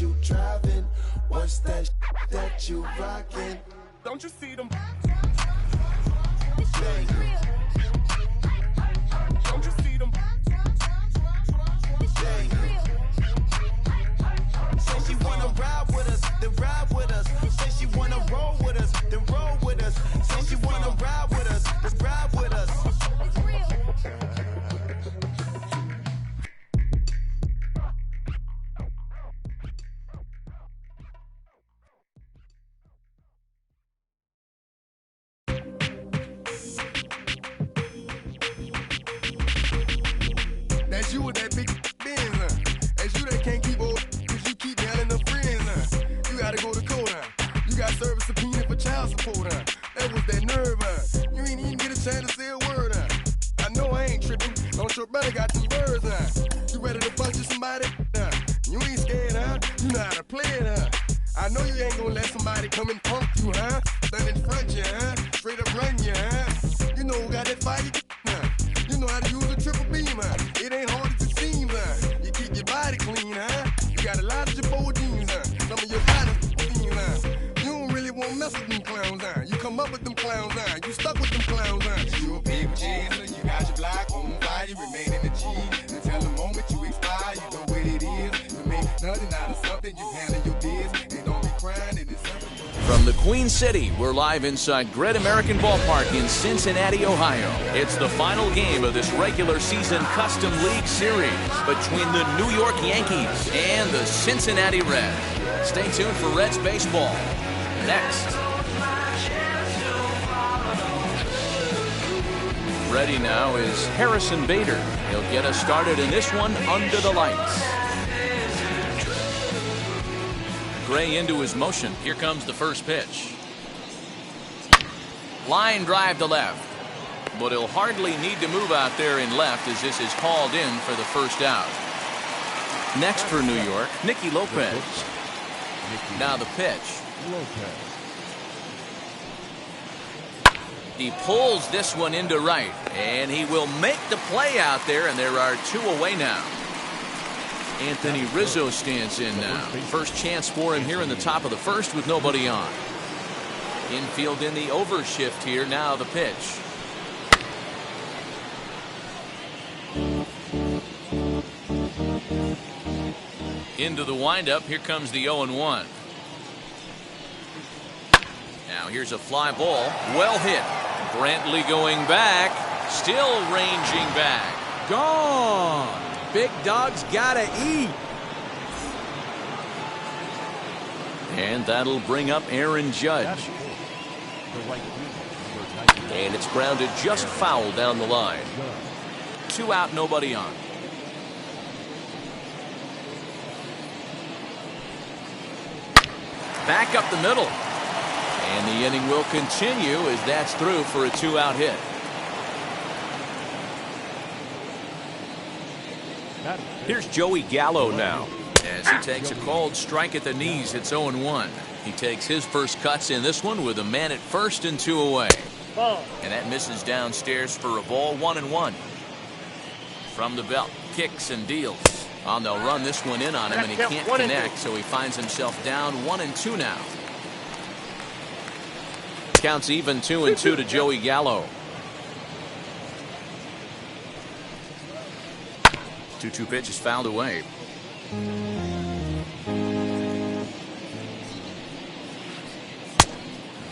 you driving? What's that that you rocking? Don't you see them? Don't you see them? Say she wanna ride with us, then ride with us. Say she wanna roll with us, then roll with us. Say she wanna ride with us, then ride with us. That's you with that big Benz, huh? That's you that can't keep old, cause you keep yelling them friends, huh? You gotta go to court, huh? You got service subpoena for child support, huh? That was that nerve, huh? You ain't even get a chance to say a word, huh? I know I ain't tripping, don't your brother got them birds, huh? You ready to bust you somebody, huh? You ain't scared, huh? You know how to play it, huh? I know you ain't gonna let somebody come and punk you, huh? Stand in front you, huh? Straight up run you, huh? You know who got that fire, huh? You know how to use a triple beam, huh? It ain't hard as it seems, huh? You keep your body clean, huh? You got a lot of your bold jeans, huh? Some of your body clean, huh? You don't really want to mess with them clowns, huh? You come up with them clowns, huh? You stuck with them clowns, huh? You a big cheeser, you got your block on fire, you remain in the G. Until the moment you expire, you know what it is. You make nothing out of something, you handle your biz. And don't be crying, it is something. From the Queen City, we're live inside Great American Ballpark in Cincinnati, Ohio. It's the final game of this regular season Custom League Series between the New York Yankees and the Cincinnati Reds. Stay tuned for Reds baseball. Next. Ready now is Harrison Bader. He'll get us started in this one under the lights. Gray into his motion. Here comes the first pitch. Line drive to left. But he'll hardly need to move out there in left as this is called in for the first out. Next for New York, Nicky Lopez. Now the pitch. He pulls this one into right, and he will make the play out there, and there are two away now. Anthony Rizzo stands in now. First chance for him here in the top of the first with nobody on. Infield in the overshift here. Now the pitch. Into the windup. Here comes the 0-1. Now here's a fly ball. Well hit. Brantley going back. Still ranging back. Gone. Big dog's gotta eat. And that'll bring up Aaron Judge. And it's grounded just foul down the line. 2 out, nobody on. Back up the middle. And the inning will continue as that's through for a 2-out hit. Here's Joey Gallo now as he takes a called strike at the knees. It's 0-1. He takes his first cuts in this one with a man at first and 2 away. And that misses downstairs for a ball. 1-1. From the belt, kicks and deals. And they'll run this one in on him, and he can't connect, so he finds himself down 1-2 now. Counts even 2-2 to Joey Gallo. 2-2 pitch is fouled away.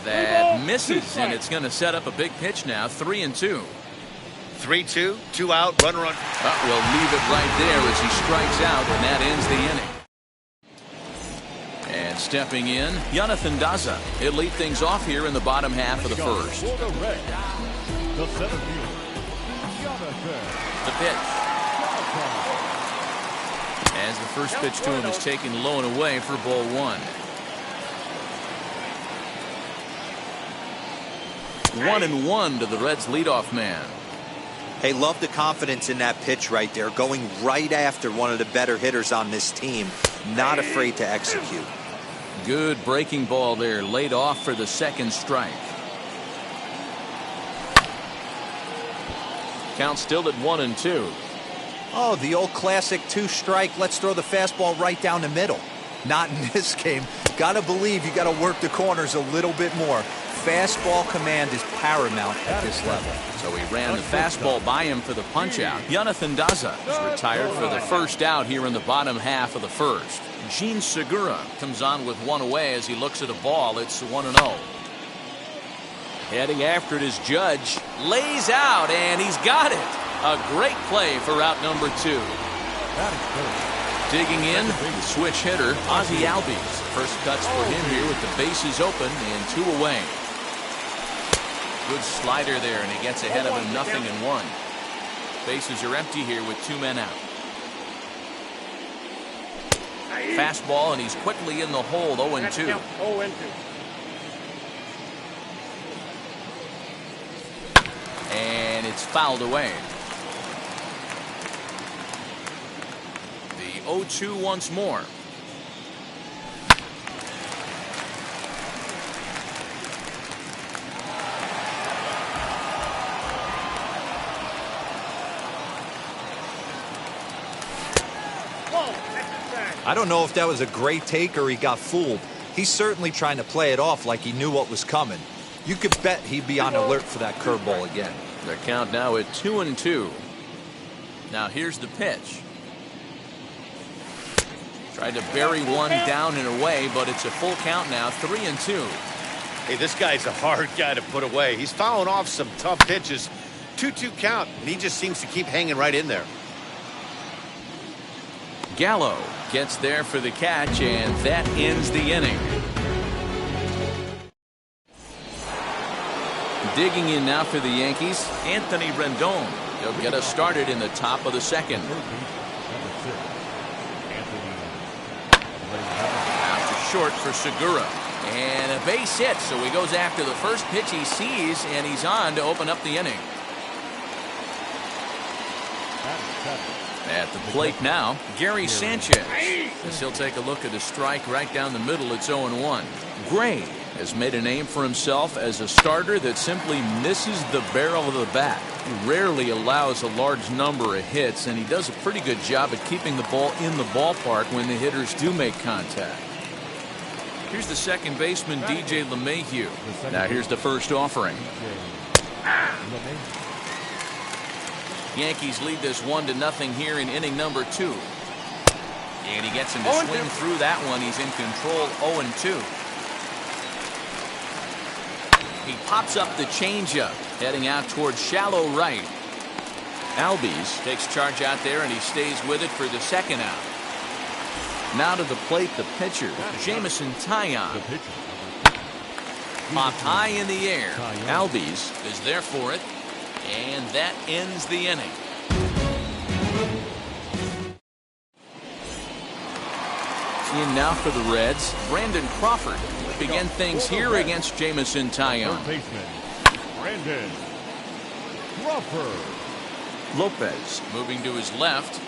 That misses, and it's going to set up a big pitch now. 3-2. 3-2, 2 out, runner on. We'll leave it right there as he strikes out, and that ends the inning. And stepping in, Jonathan Daza. He'll lead things off here in the bottom half of the first. The pitch. As the first pitch to him is taken low and away for ball 1. 1-1 to the Reds leadoff man. Hey, love the confidence in that pitch right there, going right after one of the better hitters on this team. Not afraid to execute. Good breaking ball there, laid off for the second strike. Count still at 1-2. Oh, the old classic 2-strike. Let's throw the fastball right down the middle. Not in this game. Got to believe you got to work the corners a little bit more. Fastball command is paramount at this level. So he ran the fastball by him for the punch-out. Jonathan Daza is retired for the first out here in the bottom half of the first. Gene Segura comes on with one away as he looks at a ball. It's 1-0. Heading after it is Judge. Lays out, and he's got it. A great play for out number 2. Digging in, the switch hitter, Ozzie Albies. First cuts for him here with the bases open and 2 away. Good slider there, and he gets ahead of him 0-1. Bases are empty here with 2 men out. Fastball, and he's quickly in the hole, 0-2. And it's fouled away. The 0-2 once more. I don't know if that was a great take or he got fooled. He's certainly trying to play it off like he knew what was coming. You could bet he'd be on alert for that curveball again. The count now at 2-2. Now here's the pitch. Tried to bury one down and away, but it's a full count now, 3-2. Hey, this guy's a hard guy to put away. He's fouling off some tough pitches. 2-2 count, and he just seems to keep hanging right in there. Gallo gets there for the catch, and that ends the inning. Digging in now for the Yankees, Anthony Rendon. He'll get us started in the top of the second. Out to short for Segura. And a base hit, so he goes after the first pitch he sees, and he's on to open up the inning. At the plate now, Gary Sanchez. As he'll take a look at a strike right down the middle, it's 0-1. Gray has made a name for himself as a starter that simply misses the barrel of the bat. He rarely allows a large number of hits, and he does a pretty good job at keeping the ball in the ballpark when the hitters do make contact. Here's the second baseman, DJ LeMahieu. Now here's the first offering. Yankees lead this 1-0 here in inning number 2. And he gets him to swing through that one. He's in control, 0-2. He pops up the changeup, heading out towards shallow right. Albies takes charge out there, and he stays with it for the second out. Now to the plate, the pitcher, Jameson Taillon. Popped high in the air. Albies is there for it. And that ends the inning. In now for the Reds, Brandon Crawford will begin things here against Jameson Taillon. Brandon Crawford. Lopez moving to his left.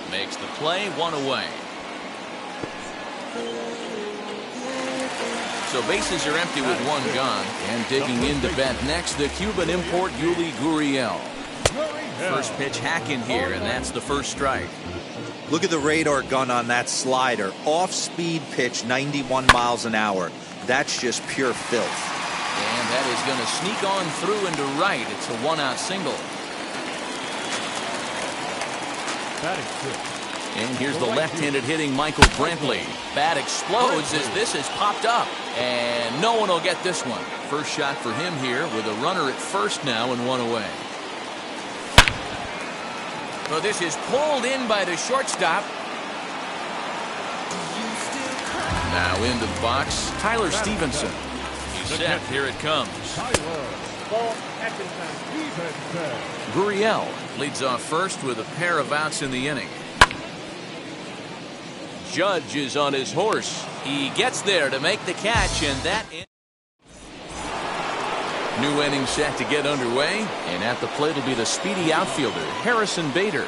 Makes the play, 1 away. So bases are empty with 1 gone. And digging in to bat next, the Cuban import Yuli Gurriel. First pitch hack in here, and that's the first strike. Look at the radar gun on that slider. Off-speed pitch, 91 miles an hour. That's just pure filth. And that is going to sneak on through into right. It's a 1-out single. And here's the left-handed hitting Michael Brantley. Bat explodes as this is popped up. And no one will get this one. First shot for him here with a runner at first now and 1 away. So this is pulled in by the shortstop. Now into the box, Tyler Stevenson. He's set. Here it comes. Gurriel leads off first with a pair of outs in the inning. Judge is on his horse. He gets there to make the catch, and that new inning set to get underway, and at the plate will be the speedy outfielder Harrison Bader.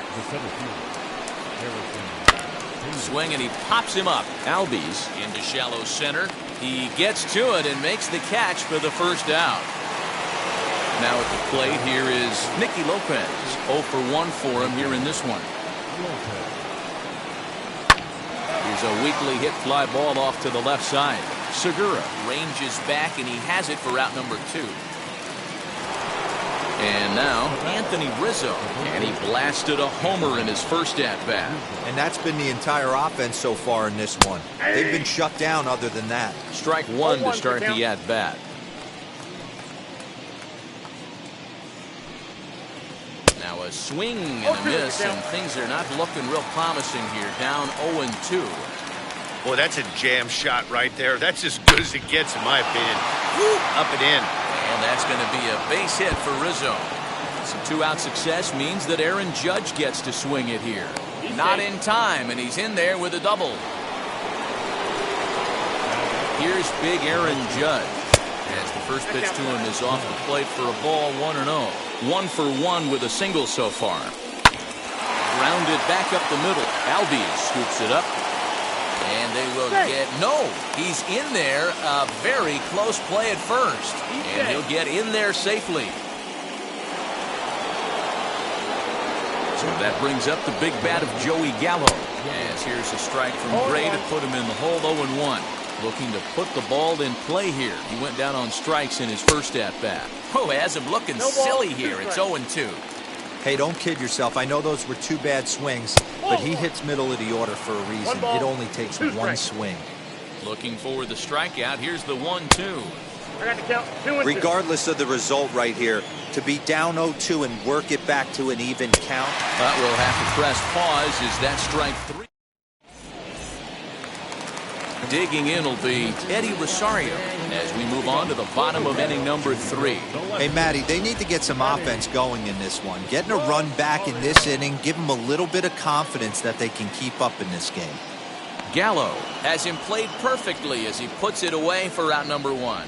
Swing, and he pops him up. Albies into shallow center. He gets to it and makes the catch for the first out. Now at the plate here is Nicky Lopez. 0 for 1 for him here in this one. Here's Here's a weakly hit fly ball off to the left side. Segura ranges back, and he has it for out number 2. And now Anthony Rizzo, and he blasted a homer in his first at-bat. And that's been the entire offense so far in this one. They've been shut down other than that. Strike 1 to start the at-bat. Now a swing and a miss, and things are not looking real promising here. Down 0-2. Boy, that's a jam shot right there. That's as good as it gets, in my opinion. Woo, up and in. And that's going to be a base hit for Rizzo. Some 2-out success means that Aaron Judge gets to swing it here. Not in time, and he's in there with a double. Here's big Aaron Judge, as the first pitch to him is off the plate for a ball. 1-0. 1 for 1 with a single so far. Grounded back up the middle. Albies scoops it up. And they will get, no, he's in there. A very close play at first. And he'll get in there safely. So that brings up the big bat of Joey Gallo. As here's a strike from Gray to put him in the hole. 0-1. Looking to put the ball in play here. He went down on strikes in his first at-bat. Oh, has him looking silly here. It's 0-2. Hey, don't kid yourself. I know those were 2 bad swings, but he hits middle of the order for a reason. It only takes 1 swing. Looking for the strikeout. Here's the 1-2. I got to count 2-2. Regardless of the result right here, to be down 0-2 and work it back to an even count. But we'll have to press pause. Is that strike 3? Digging in will be Eddie Rosario as we move on to the bottom of inning number 3. Hey, Matty, they need to get some offense going in this one. Getting a run back in this inning, give them a little bit of confidence that they can keep up in this game. Gallo has him played perfectly as he puts it away for out number 1.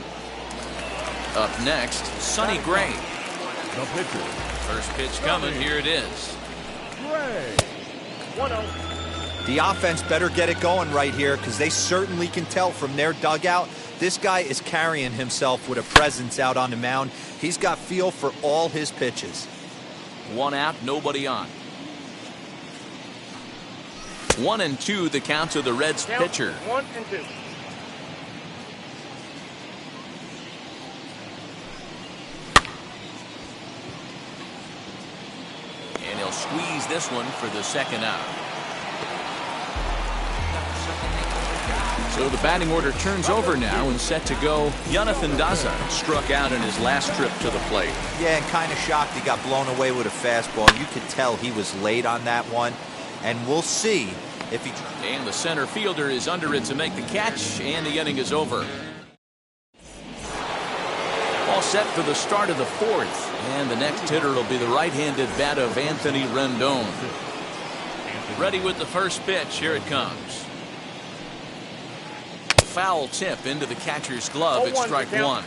Up next, Sonny Gray. The pitcher. First pitch coming. Here it is. Gray. 1-0. The offense better get it going right here because they certainly can tell from their dugout this guy is carrying himself with a presence out on the mound. He's got feel for all his pitches. 1 out, nobody on. 1-2 the count to the Reds pitcher. 1-2. And he'll squeeze this one for the second out. So the batting order turns over now and set to go. Jonathan Daza struck out in his last trip to the plate. Yeah, and kind of shocked he got blown away with a fastball. You could tell he was late on that one. And we'll see if he... And the center fielder is under it to make the catch, and the inning is over. All set for the start of the 4th. And the next hitter will be the right-handed bat of Anthony Rendon. Ready with the first pitch. Here it comes. Foul tip into the catcher's glove. It's strike 1.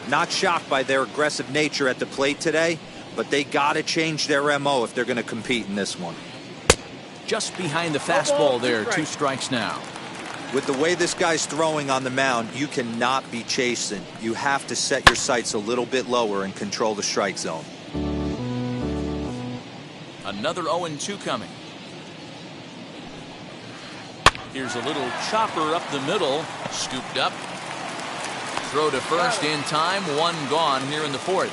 Not shocked by their aggressive nature at the plate today, but they got to change their MO if they're going to compete in this one. Just behind the fastball there. 2 strikes now. With the way this guy's throwing on the mound, you cannot be chasing. You have to set your sights a little bit lower and control the strike zone. Another 0-2 coming. Here's a little chopper up the middle. Scooped up. Throw to first in time. 1 gone here in the 4th.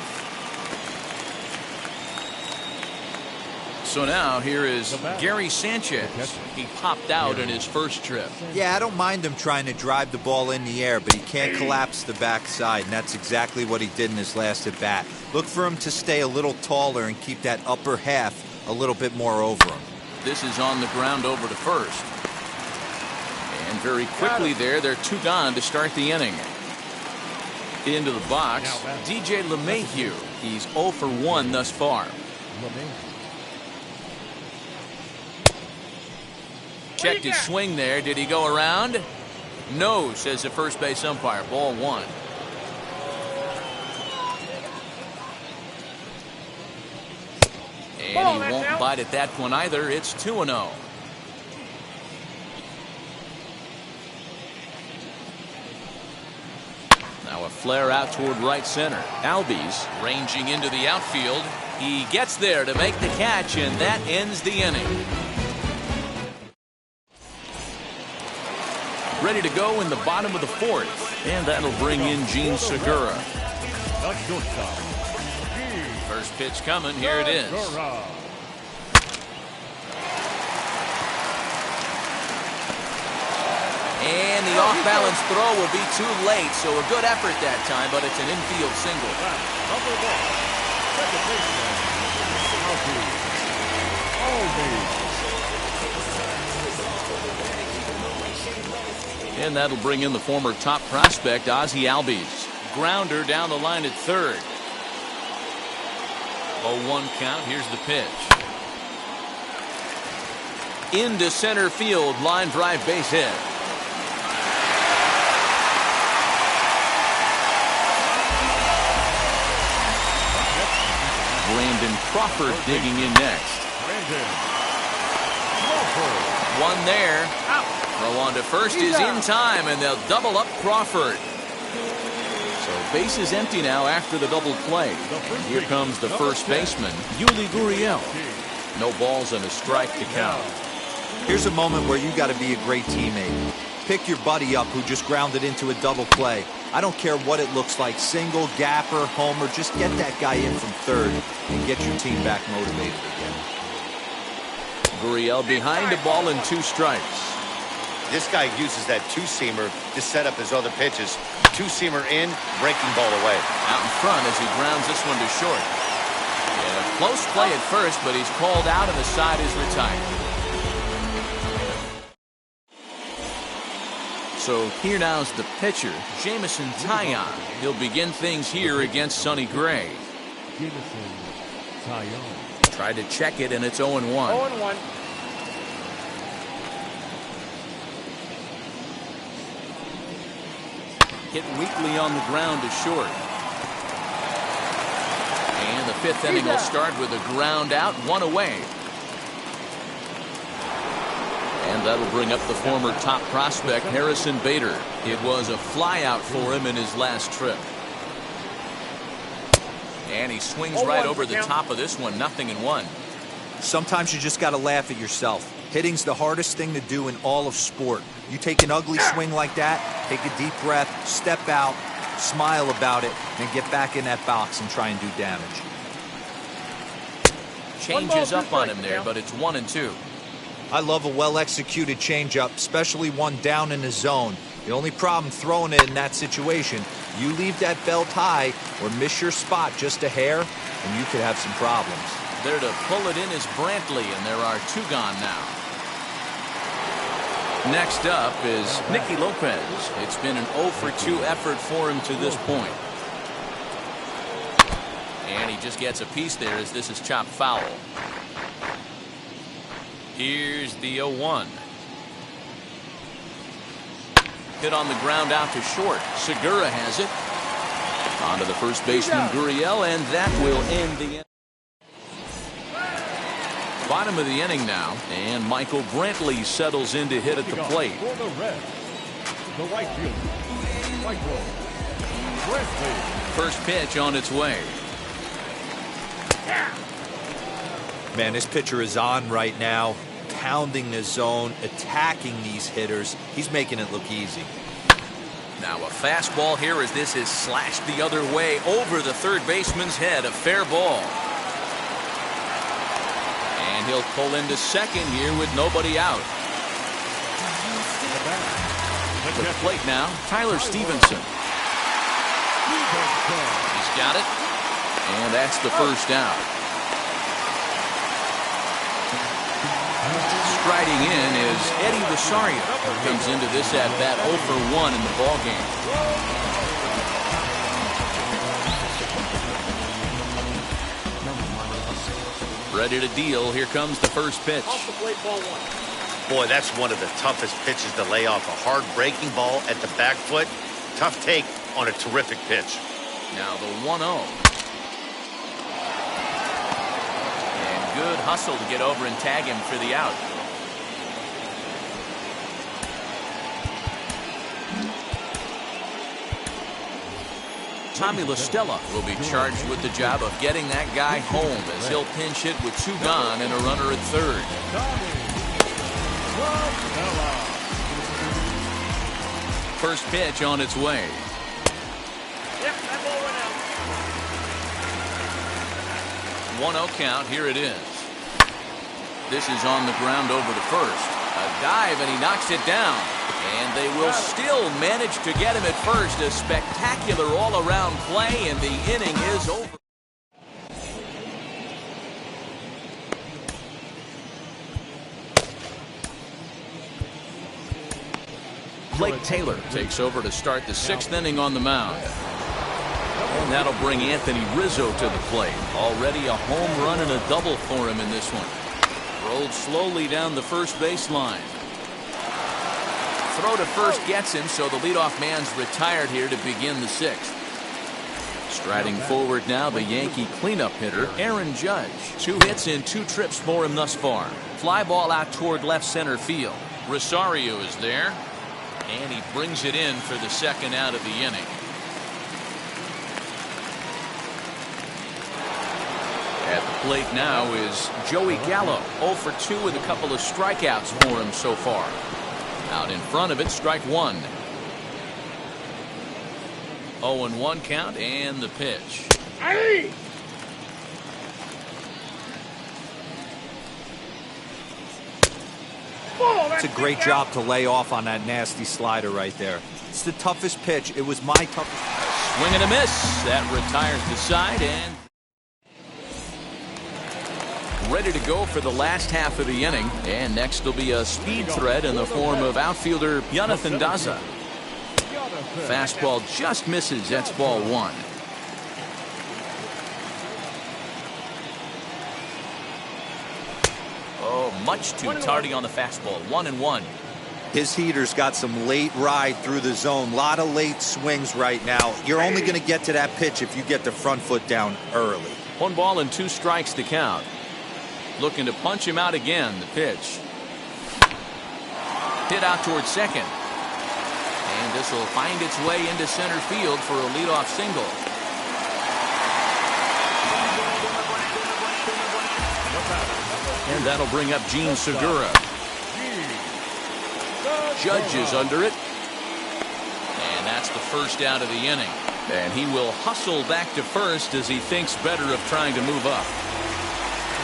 So now here is Gary Sanchez. He popped out in his first trip. Yeah, I don't mind him trying to drive the ball in the air, but he can't collapse the backside, and that's exactly what he did in his last at bat. Look for him to stay a little taller and keep that upper half a little bit more over him. This is on the ground over to first. And very quickly there, they're 2 gone to start the inning. Into the box, DJ LeMahieu. He's 0 for 1 thus far. Checked his swing there. Did he go around? No, says the first base umpire. Ball 1. And he won't bite at that one either. It's 2-0. Now a flare out toward right center. Albies ranging into the outfield. He gets there to make the catch, and that ends the inning. ready to go in the bottom of the fourth. And that'll bring in Gene Segura. The shortstop. First pitch coming. Here it is. And the off-balance throw will be too late, so a good effort that time, but it's an infield single. And that'll bring in the former top prospect, Ozzie Albies. Grounder down the line at third. 0-1 count. Here's the pitch. Into center field, line drive base hit. Brandon Crawford digging in next. One there. Throw on to first is in time, and they'll double up Crawford. So base is empty now after the double play. Here comes the first baseman, Yuli Gurriel. No balls and a strike to count. Here's a moment where you got to be a great teammate. Pick your buddy up who just grounded into a double play. I don't care what it looks like, single, gapper, homer, just get that guy in from third and get your team back motivated again. Gurriel behind a ball and 2 strikes. This guy uses that two-seamer to set up his other pitches. Two-seamer in, breaking ball away. Out in front as he grounds this one to short. And a close play at first, but he's called out and the side is retired. So here now's the pitcher, Jameson Taillon. He'll begin things here against Sonny Gray. Jameson Taillon. Tried to check it, and it's 0-1. 0-1. Hit weakly on the ground to short. And the 5th inning will start with a ground out, 1 away. And that'll bring up the former top prospect, Harrison Bader. It was a flyout for him in his last trip. And he swings right over the top of this one, 0-1. Sometimes you just got to laugh at yourself. Hitting's the hardest thing to do in all of sport. You take an ugly swing like that, take a deep breath, step out, smile about it, and get back in that box and try and do damage. Changes up on him there, but it's 1-2. I love a well-executed changeup, especially one down in the zone. The only problem throwing it in that situation, you leave that belt high or miss your spot just a hair, and you could have some problems. There to pull it in is Brantley, and there are 2 gone now. Next up is Nicky Lopez. It's been an 0-for-2 effort for him to this point. And he just gets a piece there as this is chopped foul. Here's the 0-1. Hit on the ground out to short. Segura has it. On to the first baseman, Gurriel, and that will end the inning. Bottom of the inning now, and Michael Brantley settles in to hit at the plate. For the Reds, the right fielder, Michael Brantley. First pitch on its way. Man, this pitcher is on right now, pounding the zone, attacking these hitters. He's making it look easy. Now a fastball here as this is slashed the other way over the third baseman's head. A fair ball. And he'll pull into second here with nobody out. At the plate now, Tyler Stevenson. He's got it. And that's the first down. Striding in is Eddie Rosario. Comes into this at bat 0-for-1 in the ballgame. Ready to deal. Here comes the first pitch. Off the plate, ball 1. Boy, that's one of the toughest pitches to lay off. A hard breaking ball at the back foot. Tough take on a terrific pitch. Now the 1-0. And good hustle to get over and tag him for the out. Tommy La Stella will be charged with the job of getting that guy home as he'll pinch hit with 2 gone and a runner at third. First pitch on its way. Yep, that ball went out. 1-0 count. Here it is. This is on the ground over to first. A dive, and he knocks it down. And they will still manage to get him at first. A spectacular all-around play, and the inning is over. Blake Taylor takes over to start the 6th inning on the mound. And that'll bring Anthony Rizzo to the plate. Already a home run and a double for him in this one. Rolled slowly down the first baseline. Throw to first gets him, so the leadoff man's retired here to begin the 6th. Striding forward now, the Yankee cleanup hitter, Aaron Judge. 2 hits in 2 trips for him thus far. Fly ball out toward left center field. Rosario is there, and he brings it in for the 2nd out of the inning. At the plate now is Joey Gallo. 0 for 2 with a couple of strikeouts for him so far. Out in front of it, strike 1. 0-1 count, and the pitch. Hey! It's a great job to lay off on that nasty slider right there. It's the toughest pitch. It was my toughest. Swing and a miss. That retires the side, and ready to go for the last half of the inning. And next will be a speed threat in the form of outfielder Jonathan Daza. Fastball just misses. That's ball 1. Oh, much too tardy on the fastball. 1-1. His heater's got some late ride through the zone. A lot of late swings right now. You're only going to get to that pitch if you get the front foot down early. 1 ball and 2 strikes to count. Looking to punch him out again. The pitch. Hit out towards second. And this will find its way into center field for a leadoff single. And that'll bring up Gene Segura. Judge is under it. And that's the 1st out of the inning. And he will hustle back to first as he thinks better of trying to move up.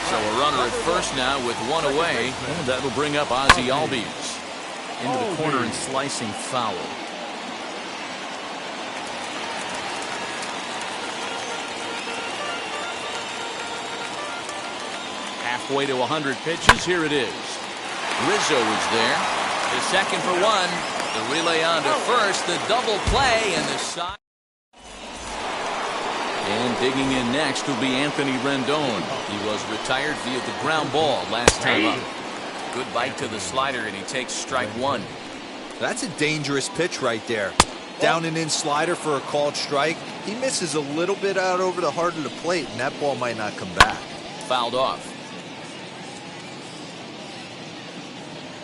So a runner at first now with 1 away. And that'll bring up Ozzie Albies. Into the corner and slicing foul. Halfway to 100 pitches. Here it is. Rizzo is there. The second for 1. The relay on to first. The double play and the side. And digging in next will be Anthony Rendon. He was retired via the ground ball last time up. Good bite to the slider, and he takes strike 1. That's a dangerous pitch right there. Down and in slider for a called strike. He misses a little bit out over the heart of the plate, and that ball might not come back. Fouled off.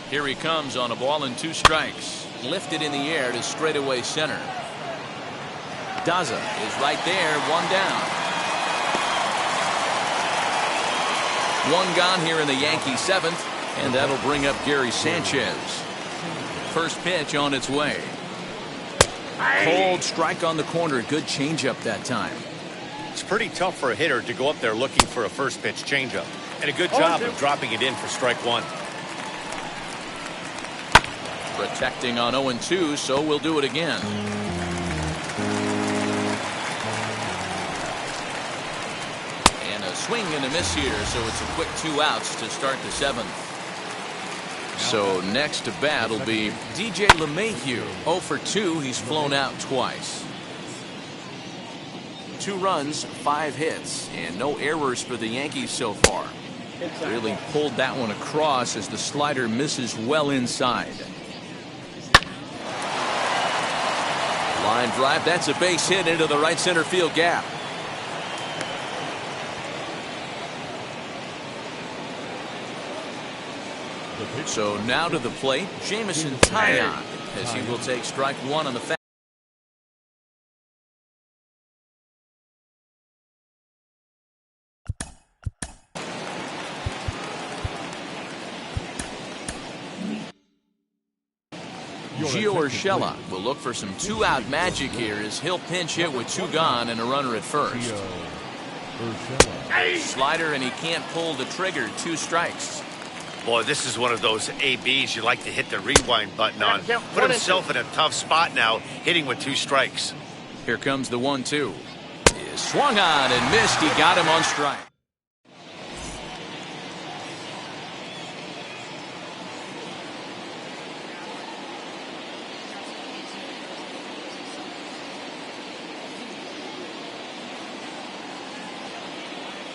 Here he comes on a ball and 2 strikes. Lifted in the air to straightaway center. Daza is right there, 1 down. 1 gone here in the Yankee 7th, and that'll bring up Gary Sanchez. First pitch on its way. Cold strike on the corner. Good changeup that time. It's pretty tough for a hitter to go up there looking for a first pitch changeup. And a good job of dropping it in for strike 1. Protecting on 0-2, so we'll do it again. And a swing and a miss here, so it's a quick 2 outs to start the 7th. So next to bat will be DJ LeMahieu. 0 for 2. He's flown out twice. 2 runs, 5 hits, and no errors for the Yankees so far. Really pulled that one across as the slider misses well inside. Line drive. That's a base hit into the right center field gap. So now to the plate, Jameson Taillon, as he will take strike 1 on the fastball. Gio Urshela will look for some two-out magic here as he'll pinch hit with two gone and a runner at first. Slider, and he can't pull the trigger. 2 strikes. Boy, this is one of those ABs you like to hit the rewind button on. Put himself in a tough spot now, hitting with 2 strikes. Here comes the 1-2. He swung on and missed. He got him on strike.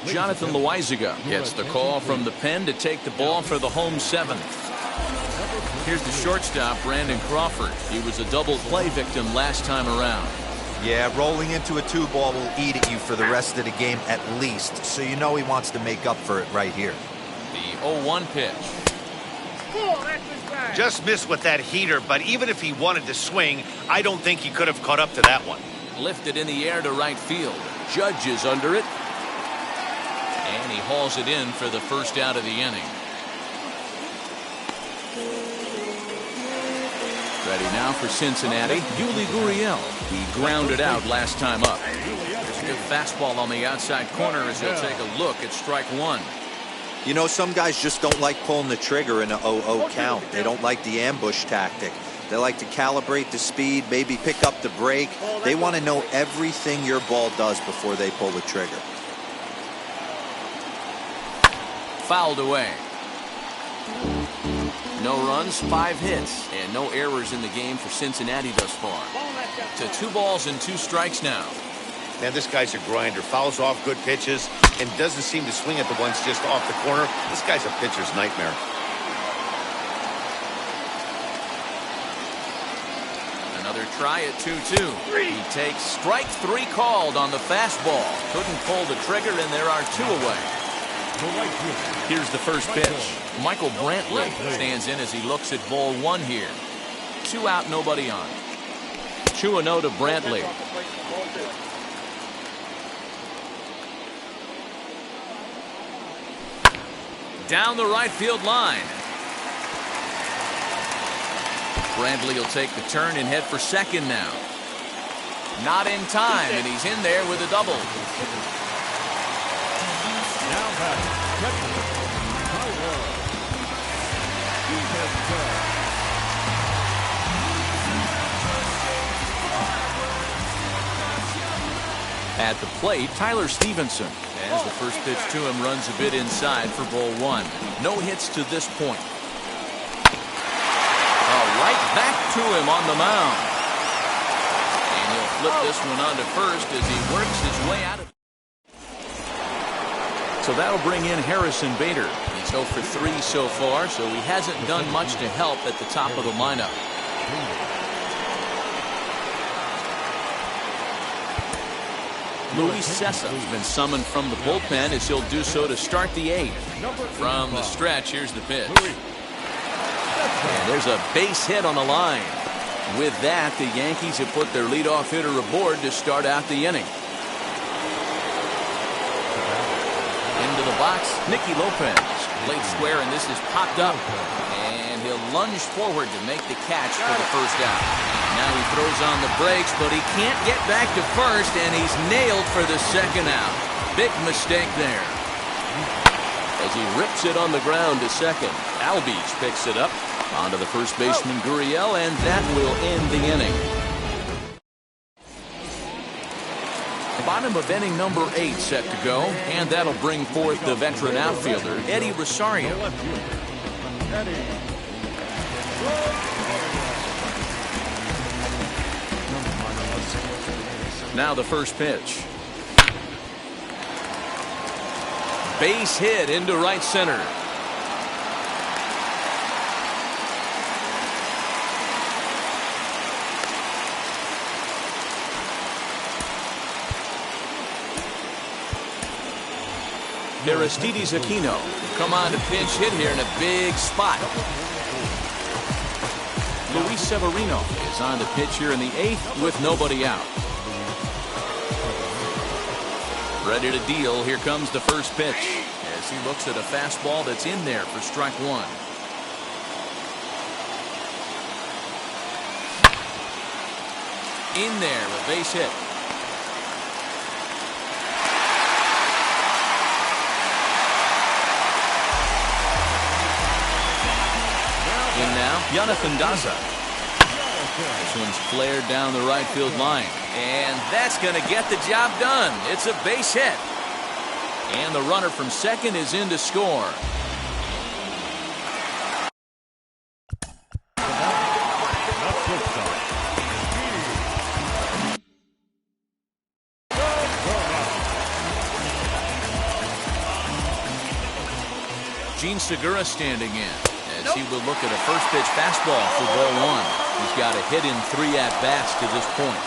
Jonathan Loaizaga gets the call from the pen to take the ball for the home 7th. Here's the shortstop, Brandon Crawford. He was a double play victim last time around. Yeah, rolling into a 2-ball will eat at you for the rest of the game at least, so you know he wants to make up for it right here. The 0-1 pitch. Just missed with that heater, but even if he wanted to swing, I don't think he could have caught up to that one. Lifted in the air to right field. Judge is under it. And he hauls it in for the first out of the inning. Ready now for Cincinnati, Yuli Gurriel. He grounded out last time up. There's a good fastball on the outside corner as he'll take a look at strike 1. You know, some guys just don't like pulling the trigger in a 0-0 count. They don't like the ambush tactic. They like to calibrate the speed, maybe pick up the brake. They want to know everything your ball does before they pull the trigger. Fouled away. No runs, 5 hits, and no errors in the game for Cincinnati thus far. To 2 balls and 2 strikes now. Man, this guy's a grinder. Fouls off good pitches and doesn't seem to swing at the ones just off the corner. This guy's a pitcher's nightmare. Another try at 2-2. He takes strike 3 called on the fastball. Couldn't pull the trigger, and there are 2 away. Here's the first pitch. Michael Brantley stands in as he looks at ball 1 here. 2 out, nobody on. 2-0 to Brantley. Down the right field line. Brantley will take the turn and head for second now. Not in time, and he's in there with a double. Now batting, catcher, Tyler. He has done. At the plate, Tyler Stevenson. As the first pitch to him runs a bit inside for ball 1. No hits to this point. Right back to him on the mound. And he'll flip this one on to first as he works his way out of it. So that'll bring in Harrison Bader. He's 0 for 3 so far, so he hasn't done much to help at the top of the lineup. Luis Cessa has been summoned from the bullpen as he'll do so to start the 8th. From the stretch, here's the pitch. And there's a base hit on the line. With that, the Yankees have put their leadoff hitter aboard to start out the inning. Into the box, Nicky Lopez. Late square, and this is popped up. And he'll lunge forward to make the catch for the first out. Now he throws on the brakes, but he can't get back to first, and he's nailed for the second out. Big mistake there. As he rips it on the ground to second, Albies picks it up. Onto the first baseman, Gurriel, and that will end the inning. Bottom of inning number 8 set to go, and that'll bring forth the veteran outfielder, Eddie Rosario. Now the first pitch. Base hit into right center. Aristides Aquino come on to pinch hit here in a big spot. Luis Severino is on the pitch here in the 8th with nobody out. Ready to deal. Here comes the first pitch as he looks at a fastball that's in there for strike 1. In there, a base hit. In now, Jonathan Daza. This one's flared down the right field line. And that's going to get the job done. It's a base hit. And the runner from second is in to score. Gene Segura standing in as he will look at a first pitch fastball for ball one. He's got a hit in 3 at-bats to this point.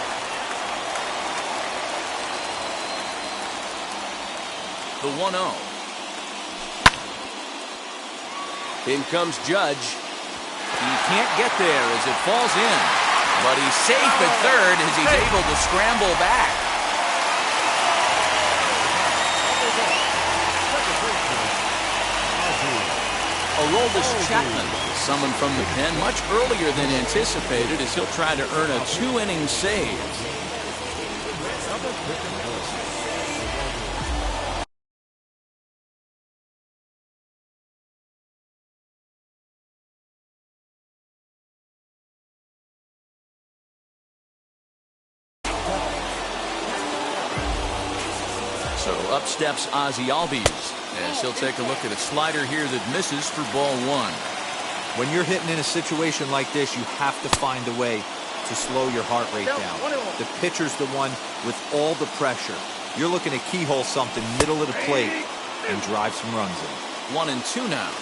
The 1-0. In comes Judge. He can't get there as it falls in, but he's safe at third as he's able to scramble back. Aroldis Chapman summoned from the pen much earlier than anticipated as he'll try to earn a 2-inning save. So up steps Ozzie Albies as he'll take a look at a slider here that misses for ball one. When you're hitting in a situation like this, you have to find a way to slow your heart rate down. The pitcher's the one with all the pressure. You're looking to keyhole something middle of the plate and drive some runs in. 1-2 now.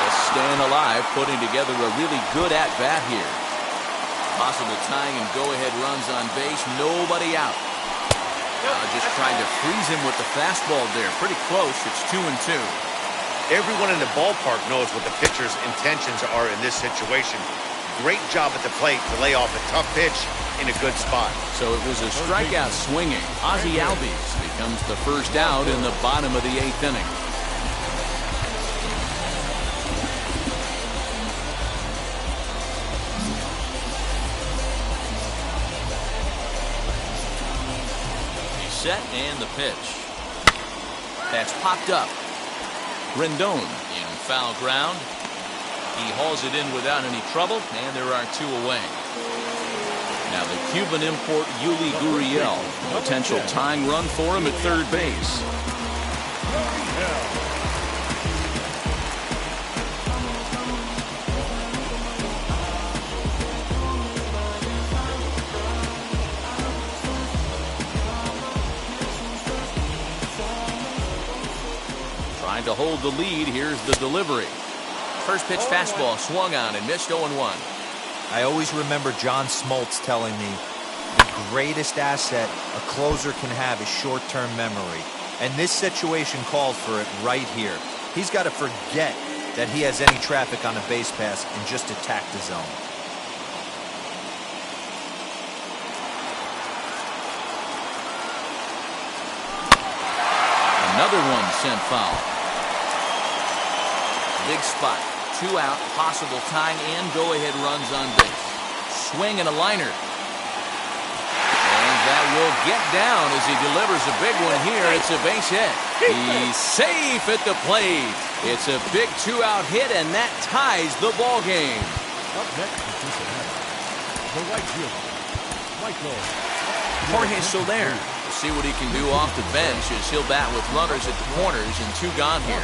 Just staying alive, putting together a really good at-bat here. Possible tying and go-ahead runs on base. Nobody out. Just trying to freeze him with the fastball there. Pretty close. It's 2-2. Everyone in the ballpark knows what the pitcher's intentions are in this situation. Great job at the plate to lay off a tough pitch in a good spot. So it was a strikeout swinging. Ozzie Albies becomes the first out in the bottom of the 8th inning. Set and the pitch. That's popped up. Rendon in foul ground. He hauls it in without any trouble, and there are 2 away. Now the Cuban import Yuli Gurriel. Potential tying run for him at third base. To hold the lead, here's the delivery. First pitch fastball swung on and missed 0-1. I always remember John Smoltz telling me the greatest asset a closer can have is short-term memory. And this situation called for it right here. He's got to forget that he has any traffic on a base pass and just attack the zone. Another one sent foul. Big spot. 2 out. Possible tying and go-ahead runs on base. Swing and a liner. And that will get down as he delivers a big one here. It's a base hit. He's safe at the plate. It's a big 2-out hit, and that ties the ball game. Up next for Cincinnati, the right fielder, Michael Jorge Soler. We'll see what he can do off the bench as he'll bat with runners at the corners and 2 gone here.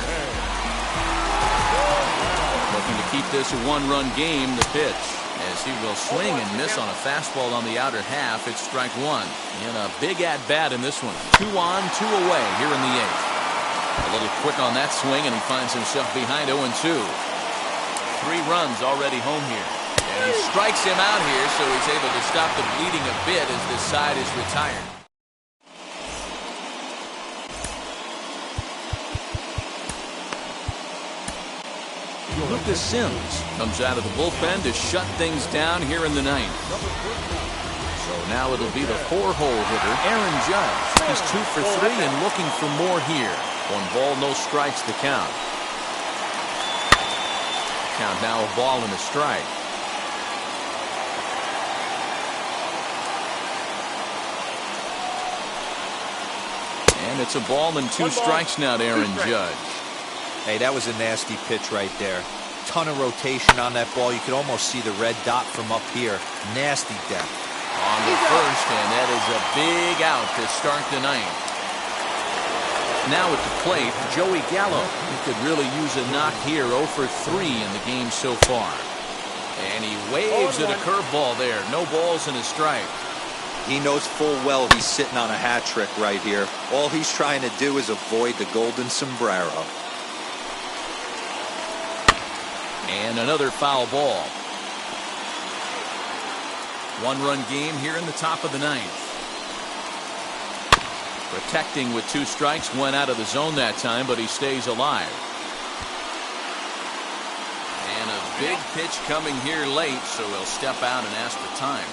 Looking to keep this a 1-run game. The pitch as he will swing and miss on a fastball on the outer half. It's strike 1. And a big at-bat in this one. 2 on, 2 away here in the 8th. A little quick on that swing, and he finds himself behind 0-2. 3 runs already home here. And he strikes him out here, so he's able to stop the bleeding a bit as this side is retired. Lucas Sims comes out of the bullpen to shut things down here in the 9th. So now it'll be the 4-hole hitter, Aaron Judge. He's 2 for 3 and looking for more here. 1 ball, no strikes to count. count now, a ball and a strike. And it's a ball and 2 strikes now to Aaron Judge. Hey, that was a nasty pitch right there. Ton of rotation on that ball. You could almost see the red dot from up here. Nasty depth. On the first, and that is a big out to start the ninth. Now at the plate, Joey Gallo. He could really use a knock here. 0 for 3 in the game so far. And he waves at a curveball there. No balls and a strike. He knows full well he's sitting on a hat trick right here. All he's trying to do is avoid the golden sombrero. And another foul ball. 1-run game here in the top of the ninth. Protecting with 2 strikes, went out of the zone that time, but he stays alive. And a big pitch coming here late, so he'll step out and ask for time.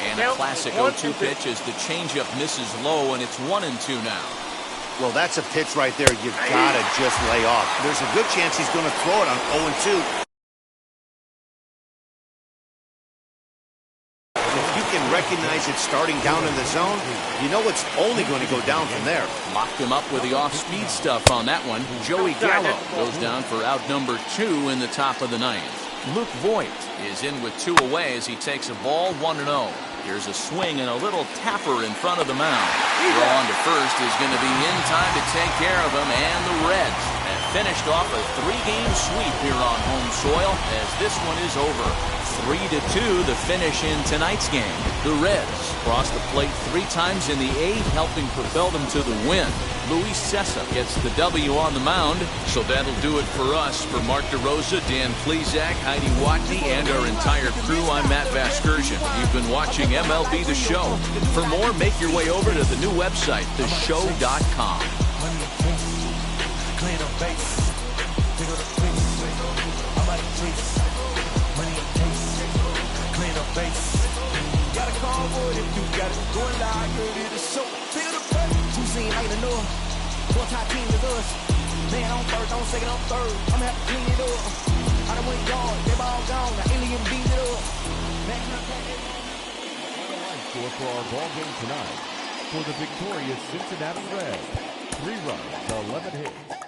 And a classic 0-2 pitch as the changeup misses low, and it's 1-2 now. Well, that's a pitch right there you've got to just lay off. There's a good chance he's going to throw it on 0-2. If you can recognize it starting down in the zone, you know it's only going to go down from there. Locked him up with the off-speed stuff on that one. Joey Gallo goes down for out number 2 in the top of the ninth. Luke Voigt is in with 2 away as he takes a ball 1-0. Here's a swing and a little tapper in front of the mound. Throw on to first is going to be in time to take care of him, and the Reds have finished off a 3-game sweep here on home soil as this one is over. 3-2 the finish in tonight's game. The Reds crossed the plate 3 times in the 8th, helping propel them to the win. Luis Cessa gets the W on the mound. So that'll do it for us. For Mark DeRosa, Dan Plesac, Heidi Watney, and our entire crew, I'm Matt Vasgersian. You've been watching MLB The Show. For more, make your way over to the new website, theshow.com. Got a cardboard if you got it. Going live, heard it is so. Feel the breath. 2 scene like the north. 4-tie team is us. Man on first, on second, on third. I'm gonna have to clean it up. I done went yard, they ball gone. The alien beat it up. Score for our ball game tonight. For the victorious Cincinnati Reds, 3 runs, 11 hits.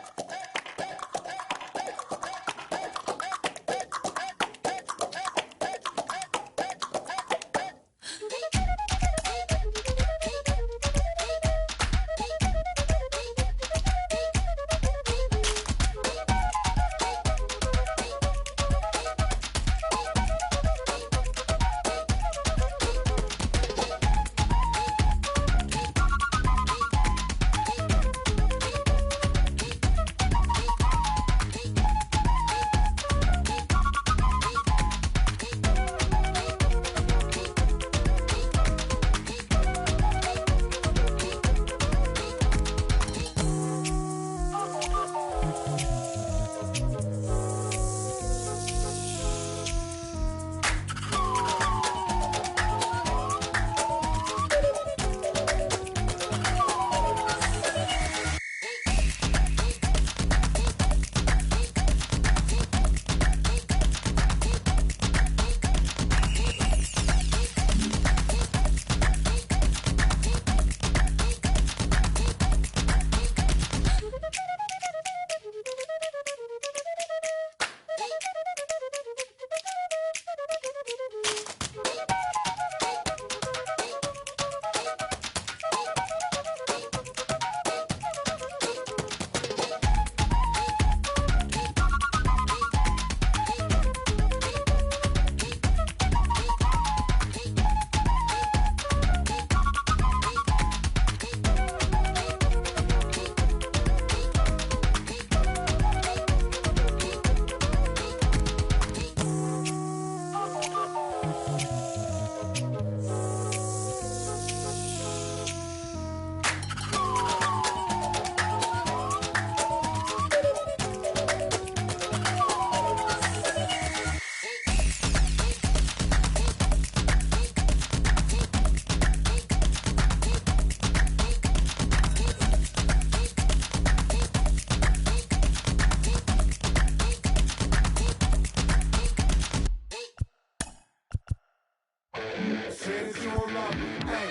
Say that you don't love me. Hey,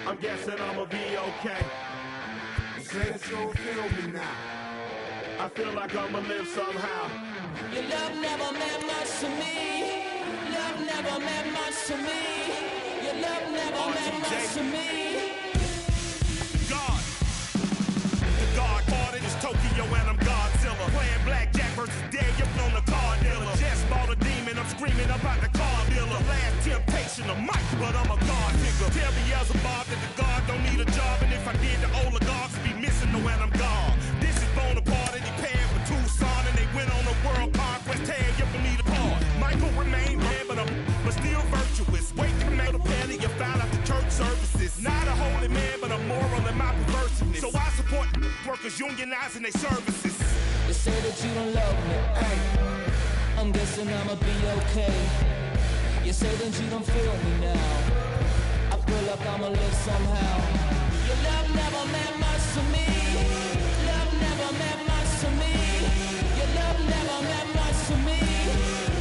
I'm guessing I'ma be okay. Say that you don't feel me now. I feel like I'ma live somehow. Your love never meant much to me. Love never meant much to me. Your love never meant much to me. God. The God part is Tokyo and I'm Godzilla. Playing blackjack versus Daniel on the car dealer. Just bought a demon, I'm screaming about the car dealer. Last temptation of Mike, but I'm a God nigga. Tell me as a Bob that the God don't need a job. And if I did, the oligarchs would be missing the when I'm gone. This is Bonaparte and he paying for Tucson. And they went on a world conquest, tag you for me to part. Michael remained man, but still virtuous. Wait to mail the penny, you found out the church services. Not a holy man, but a moral in my perversiveness. So I support workers unionizing their services. You say that you don't love me. Hey, I'm guessing I'ma be okay. You say that you don't feel me now. I feel like I'ma live somehow. Your love never meant much to me. Love never meant much to me. Your love never meant much to me.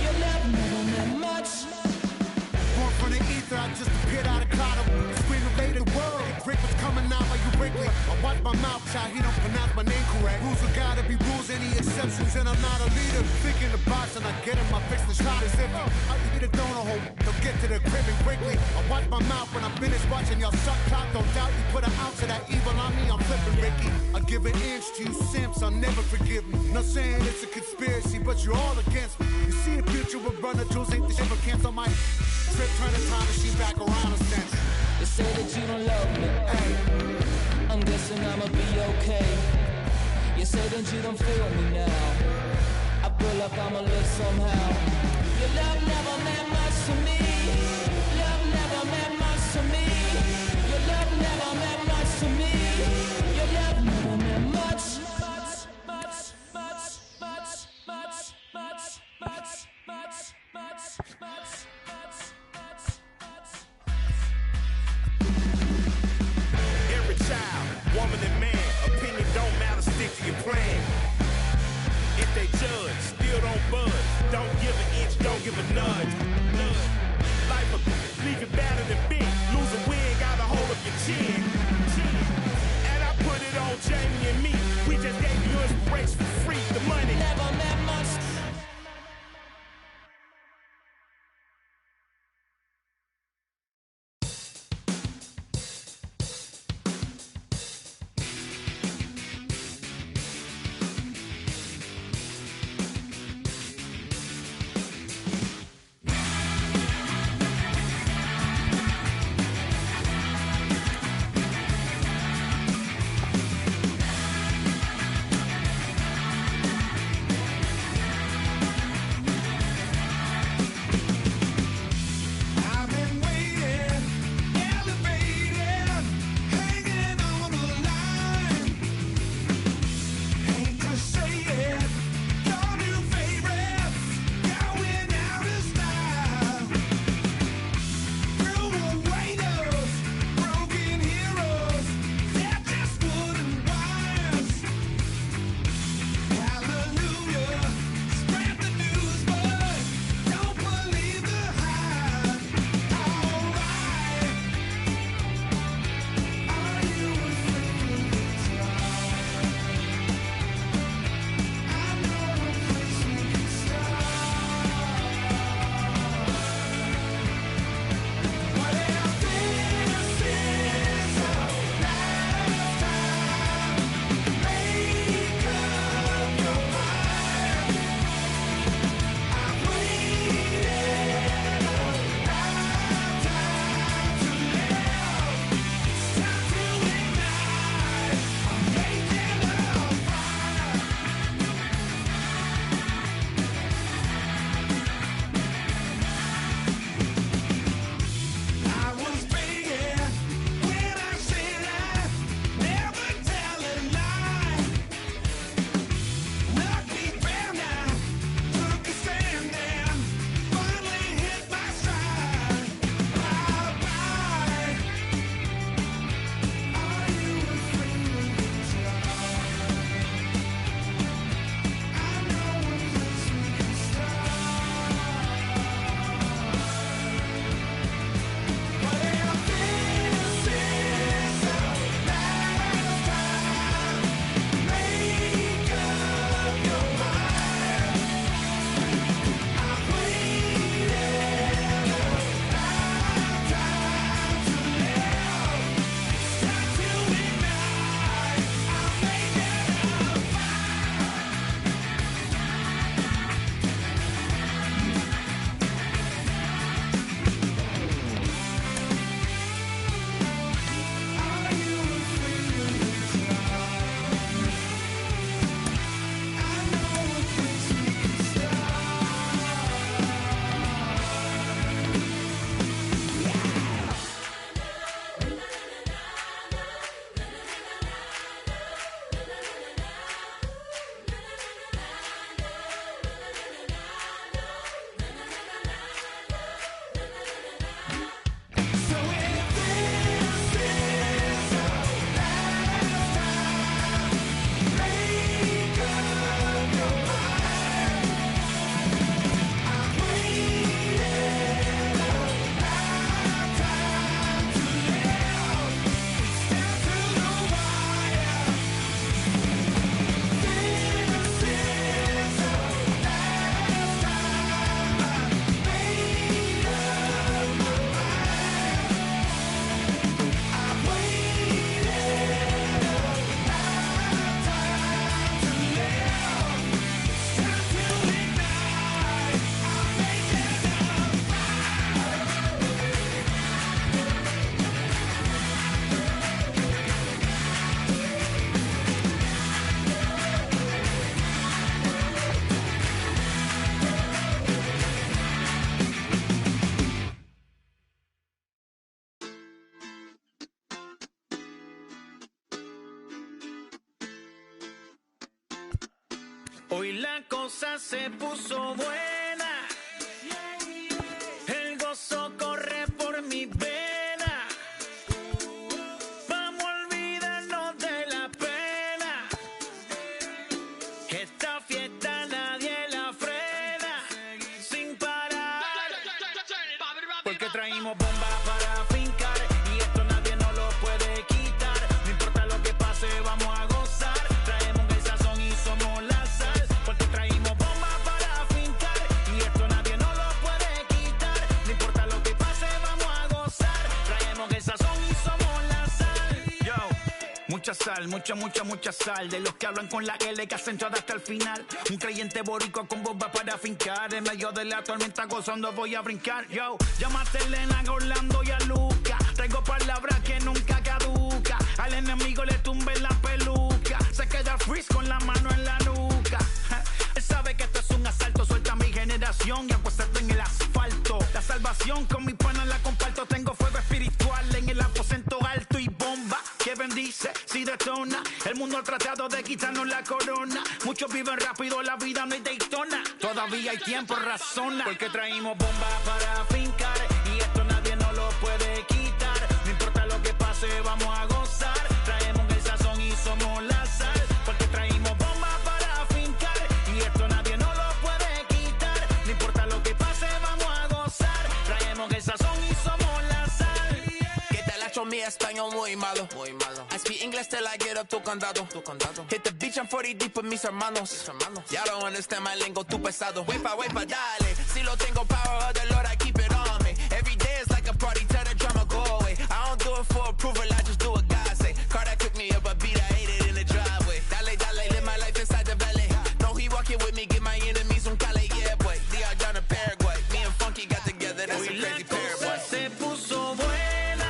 Your love never meant much. Born from the ether, I just appeared out of cloud. Screaming, made the world. Rick was coming out like you Wrigley. I watch my mouth shot, he don't pronounce my name correct. Rules are gotta be rules, any exceptions, and I'm not a leader. Thinking the box and I get him, I fix the shot as if I eat a donut hole. Don't get to the crib and quickly. I watch my mouth when I'm finished watching y'all suck clock. Don't doubt you put an ounce of that evil on me, I'm flipping Ricky. I give an inch to you simps, I'll never forgive me. Not saying it's a conspiracy, but you're all against me. You see the future with Brother Jules, ain't the shit, but cancel my trip, turn the time machine back around a sense. You say that you don't love me. Hey, I'm guessing I'ma be okay. You say that you don't feel me now. I feel like I'ma live somehow. Your love never meant much to me. Love never meant much to me. Your love never meant much to me. Your love never meant much. every child, woman and man, opinion don't matter, stick to your plan. If they judge, still don't budge. Don't give an inch, don't give a nudge. Life will leave you battered and bent. Lose a wig, got a hold of your chin. And I put it on Jamie and me. We just gave you inspiration for free. The money Never meant much. la cosa se puso buena. El gozo corre por mi vena. Vamos a olvidarnos de la pena. Esta fiesta nadie la frena. Sin parar. Porque traímos bomba para fincar. Y esto nadie nos lo puede quitar. No importa lo que pase, vamos a gozar. Traemos el sazón y somos la sal. Porque traímos bomba para fincar. Y esto nadie nos lo puede quitar. No importa lo que pase, vamos a gozar. Traemos el sazón y somos la sal. Yo, mucha sal, mucha sal. De los que hablan con la L que hacen todo hasta el final. Un creyente boricua con bomba para fincar. En medio de la tormenta gozando voy a brincar. Yo, llámate a Elena, a Orlando y a Luca. Traigo palabras que nunca caduca. Al enemigo le tumbe la peluca. Se queda freeze con la mano en la nuca. Él sabe que esto es un asalto. Suelta mi generación y apuestas en el asfalto. La salvación con mi pana la comparto. Tengo fuego espiritual en el aposento alto y bomba que bendice si detona. El mundo ha tratado de quitarnos la corona. Muchos viven rápido, la vida no es Daytona. Todavía hay tiempo, razona. Porque traímos bomba para fincar. Y esto nadie nos lo puede quitar. No importa lo que pase, vamos a gozar. Traemos el sazón y somos la sal. Porque traímos bomba para fincar. Y esto nadie nos lo puede quitar. No importa lo que pase, vamos a gozar. Traemos el sazón y somos la sal. ¿Qué tal hecho mi español muy malo? Muy malo. I speak English till I get up tu condado. Hit the beach, I'm 40 deep with mis hermanos. Y'all don't understand my lingo, tu pesado. Wait pa, dale. Si lo tengo power of the Lord, I keep it on me. Every day is like a party, tell the drama go away. I don't do it for approval, I just do what God say. Car that cooked me up a beat, I ate it in the driveway. Dale, live my life inside the valley. No, he walking with me, get my enemies on Cali, yeah, boy. DR down to Paraguay. Me and Funky got together, that's a crazy pair, boy. Se puso buena.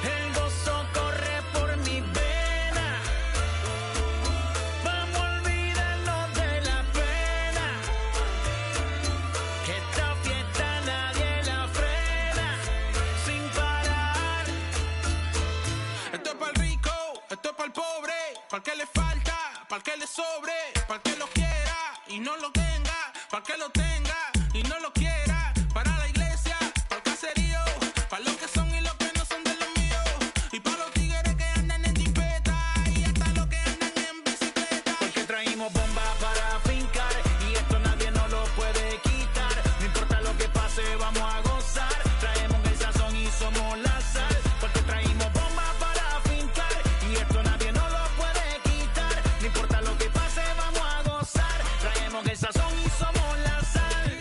El gozo corre por mi vena. Vamos a olvidarnos de la pena. Que esta fiesta nadie la frena. Sin parar. Esto es para el rico, esto es para el pobre. Para el que le falta, para el que le sobre. Para el que lo quiera y no lo tenga. Para el que lo tenga y no lo quiera. Para la iglesia, para el caserío. Para los que son y los que no son de los míos. Y para los tigres que andan en jipeta. Y hasta los que andan en bicicleta. Porque traímos bomba para fincar. Y esto nadie nos lo puede quitar. No importa lo que pase, vamos a gozar. Traemos el sazón y somos la sal. Porque traímos bomba para fincar. Y esto nadie nos lo puede quitar. No importa lo que pase, vamos a gozar. Traemos el sazón y somos la sal.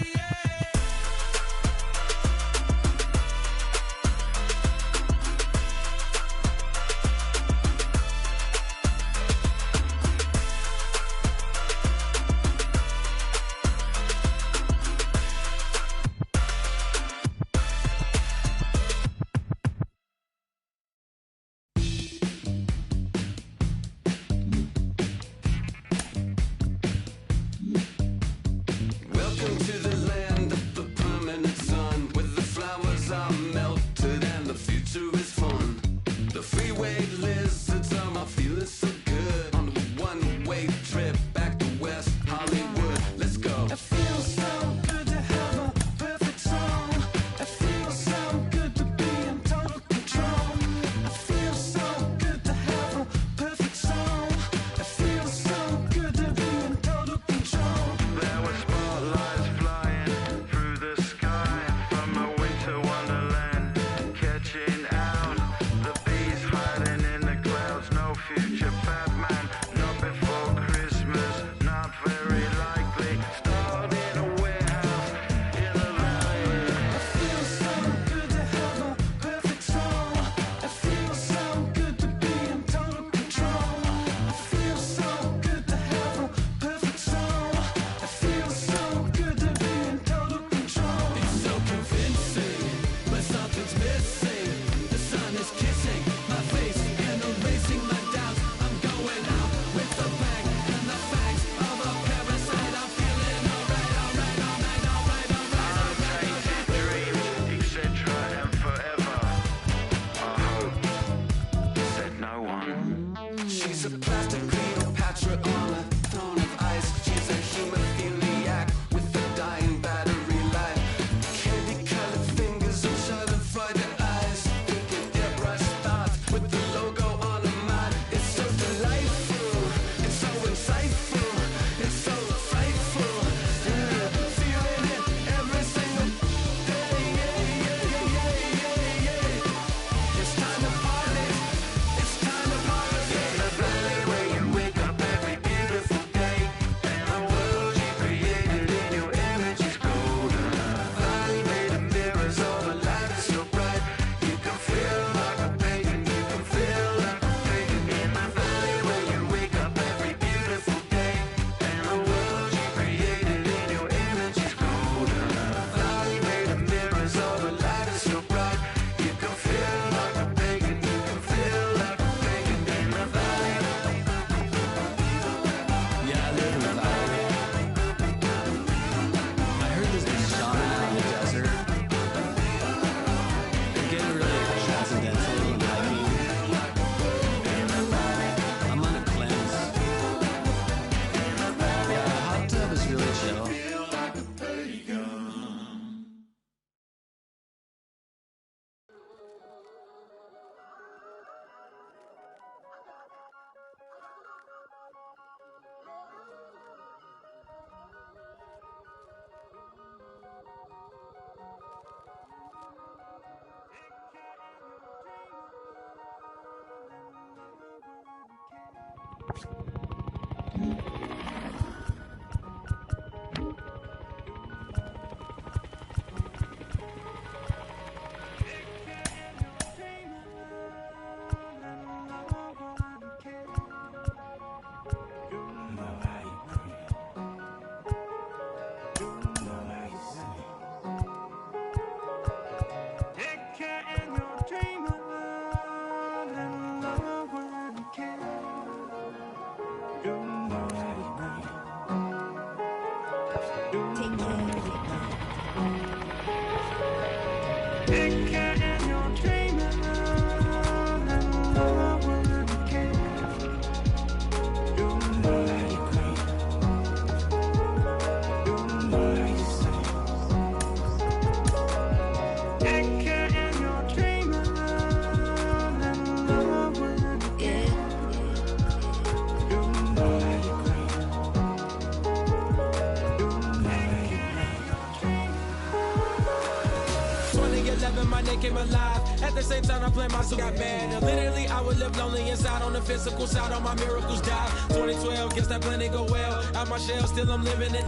Came alive. At the same time, I played my suit, got mad. And literally, I would live lonely inside. On the physical side, all my miracles died. 2012, guess that plan didn't go well. Out my shell, still I'm living it.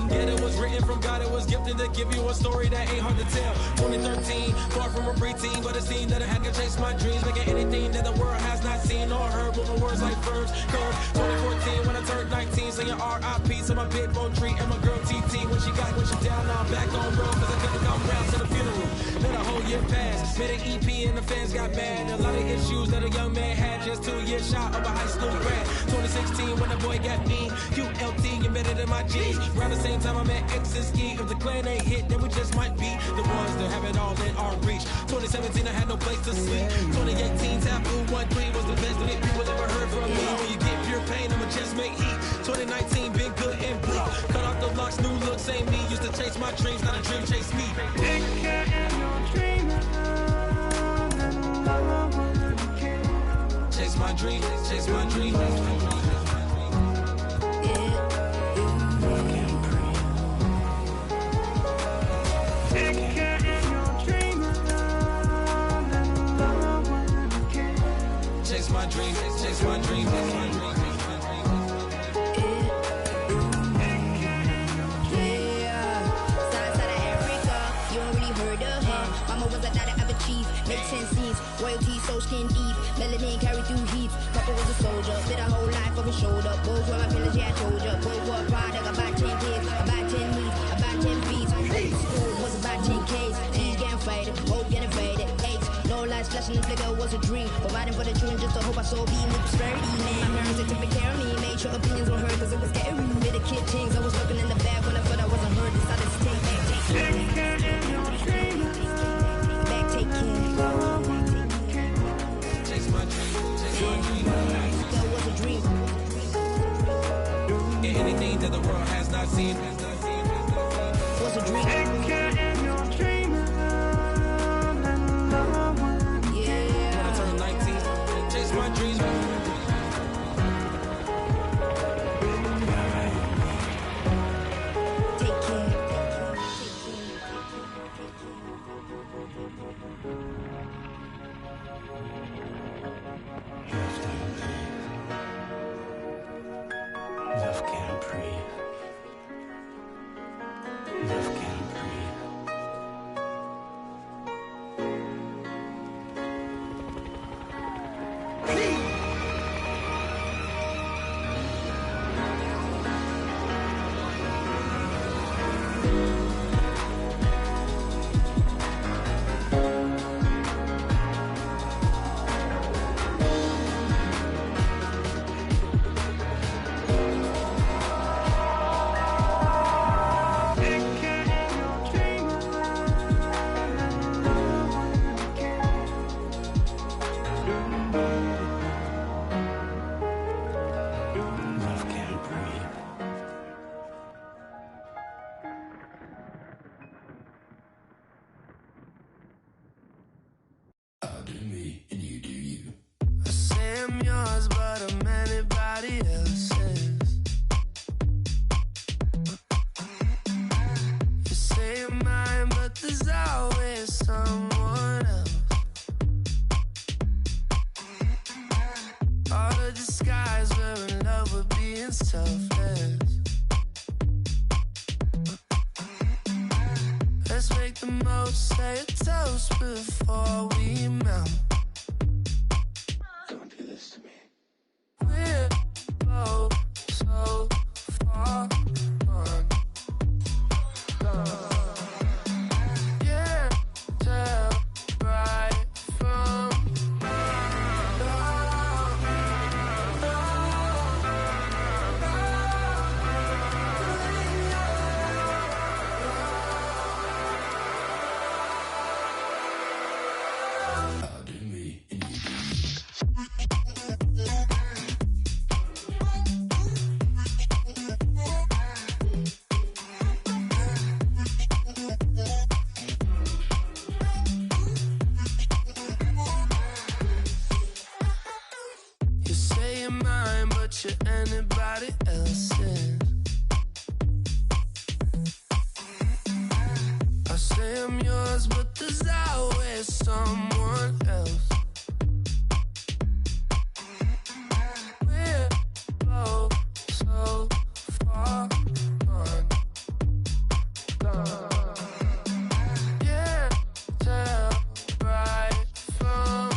Yeah, it was written from God, it was gifted to give you a story that ain't hard to tell. 2013, far from a preteen, but it seemed that I had to chase my dreams, making anything that the world has not seen or heard. Moving words like verbs, curves. 2014, when I turned 19, singing R.I.P. to my big bone tree and my girl TT. When she down, now I'm back on road, cause I couldn't come round to the funeral. Let a whole year pass, made an EP and the fans got mad. A lot of issues that a young man had, just 2 years shy of a high school grad. 2016 when the boy got me, QLT embedded in my G's. Around the same time I met X and Ski. If the clan ain't hit, then we just might be the ones that have it all in our reach. 2017 I had no place to sleep. 2018 Taboo 1-3 was the best that people ever heard from me. When you get pure pain, I'ma just make heat. 2019 been good and bleak. Cut off the locks, new look, same me. Used to chase my dreams, not a dream chase me. Chase my dream, chase my dream. Chase my dream, chase my dream, chase my dream. Make 10 scenes, royalty so skin deep, melanin carry through heat. Papa was a soldier, spit a whole life off his shoulder. Both were my pillars, yeah I told ya. Both were a product, about 10 kids, about 10 meats, about 10 feet. School was about 10 Ks, T's getting faded, hope getting faded. Aches, no lights flashing, the flicker was a dream. Providing for the children just to hope I saw being with prosperity, man. My parents took care of me, made sure opinions were heard cause it was scary. Made a kid things, I was working in the back when I thought I wasn't heard. Decided to take care. Back, take care. Chase my dream, chase my dream. That was a dream. Yeah, anything that the world has not seen. Was a dream. Yeah. When I turned 19, chase my dreams. Take care. Love can't breathe. selfless. Let's make the most, say a toast before we melt. Don't do this to me. We're both so far gone. Yeah, tell right from you say you're mine, but you're anybody else's. I say I'm yours, but there's always someone else. We're both so far gone. Yeah, tell right from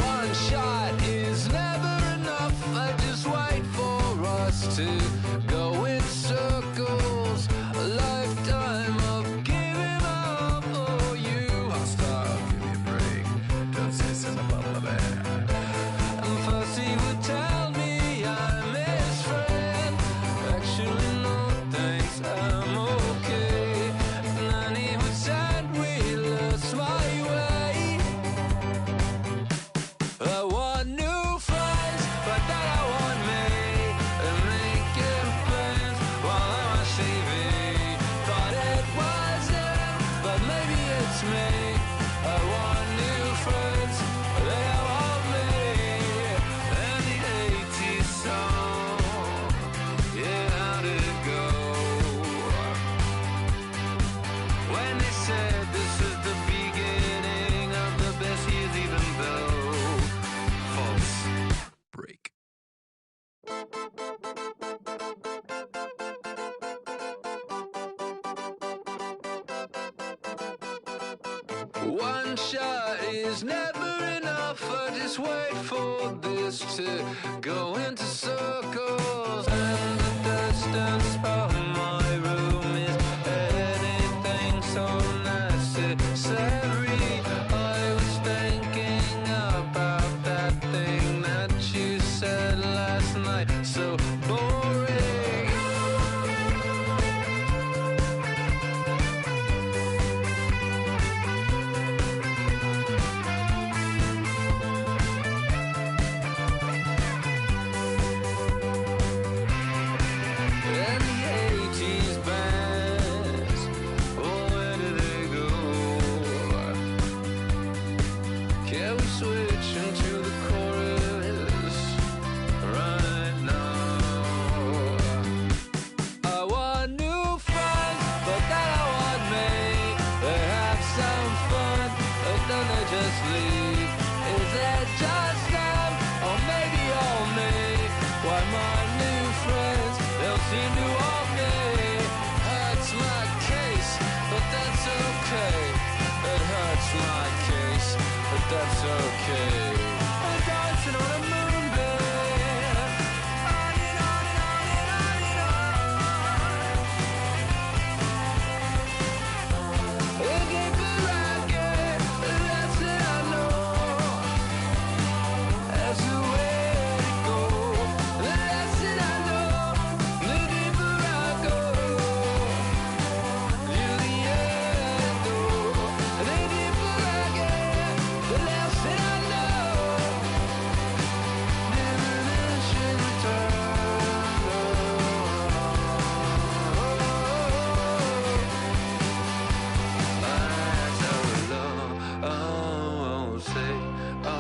one shot is never enough. I just wait for us to go in circles. A lifetime of giving up for you. I'll stop, give me a break. Don't say something about that. And first he would tell me I'm his friend. Actually, no thanks, I'm okay. And then he would send wheelers my way. I want new friends, but then I want me. And making plans while I'm on TV. Thought it was him, but maybe it's me. I want new friends, they all want me. And the 80s song, yeah, how'd it go? When they said this is the beginning of the best years, even though false break. One shot is never enough. I just wait for this to go into circles. And the distance from my room is anything so necessary. I was thinking about that thing that you said last night. So boring. And the 80s bands, oh, where do they go? Can we switch into the chorus right now? I want new friends, but then I want me. They have some fun, but then they just leave. Is it just them, or maybe all me? Why my new friends, they'll seem to want me. that's okay. I'm dancing on a moonbed, on and on and on and on and on. A deeper rocket, that's it I know. That's the way it goes. That's it I know. The deeper I go, to the end door. The deeper I get, the less that I know. Diminishing return. That's how we love. Oh, say, oh,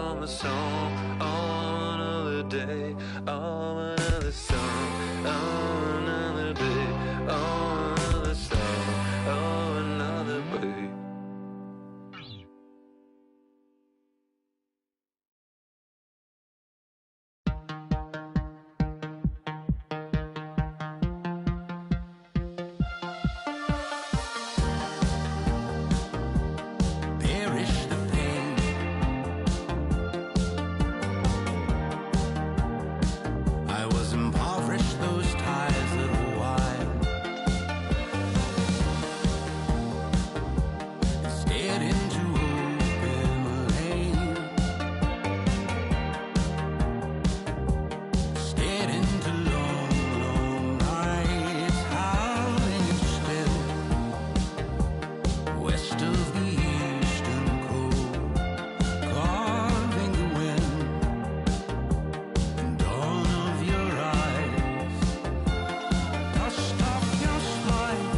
on a song, on another day, on another song, on another day, on another song, on another day. Perish the pain. I was impoverished those ties little while. Stared into open lane. Stared into long, long nights, howling still. West of the eastern cold, carving the wind, and dawn of your eyes, dust off your slide.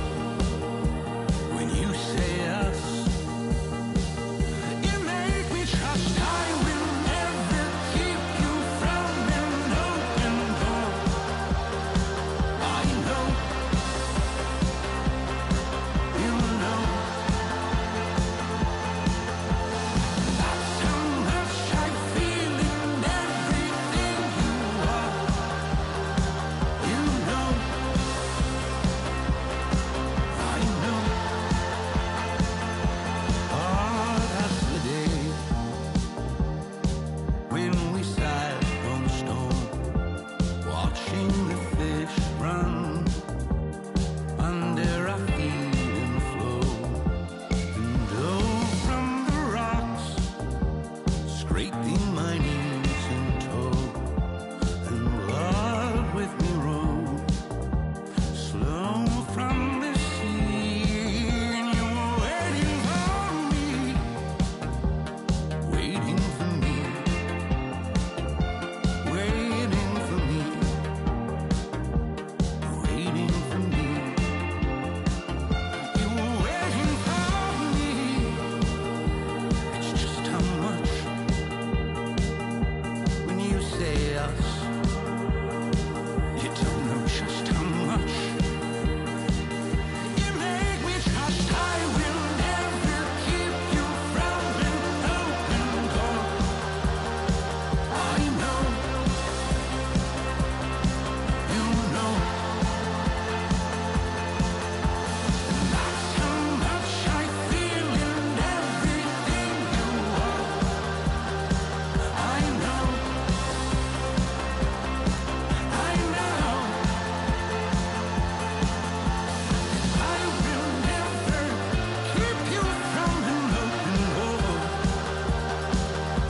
When you say us, you make me trust I will never keep you from an open door. I know, you know. That's how much I feel in everything you are. You know, I know. Ah, that's the day when we sat on the stone, watching the fish run under our feet and flow. And dove from the rocks, scraping my knees in tow, and love with me rode slow from the sea. And you were waiting for me, waiting for me, waiting for me, waiting for me. You were waiting for me. It's just how much when you say us, you don't know just how much. You make me trust I will never keep you from an open door. I know, you know. That's how much I feel in everything you are. I know, I know. I will never keep you from an open door.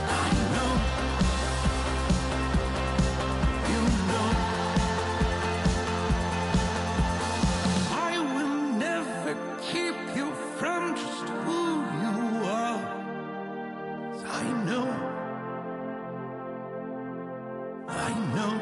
I know, you know. I will never keep you from just who you are. I know, I know.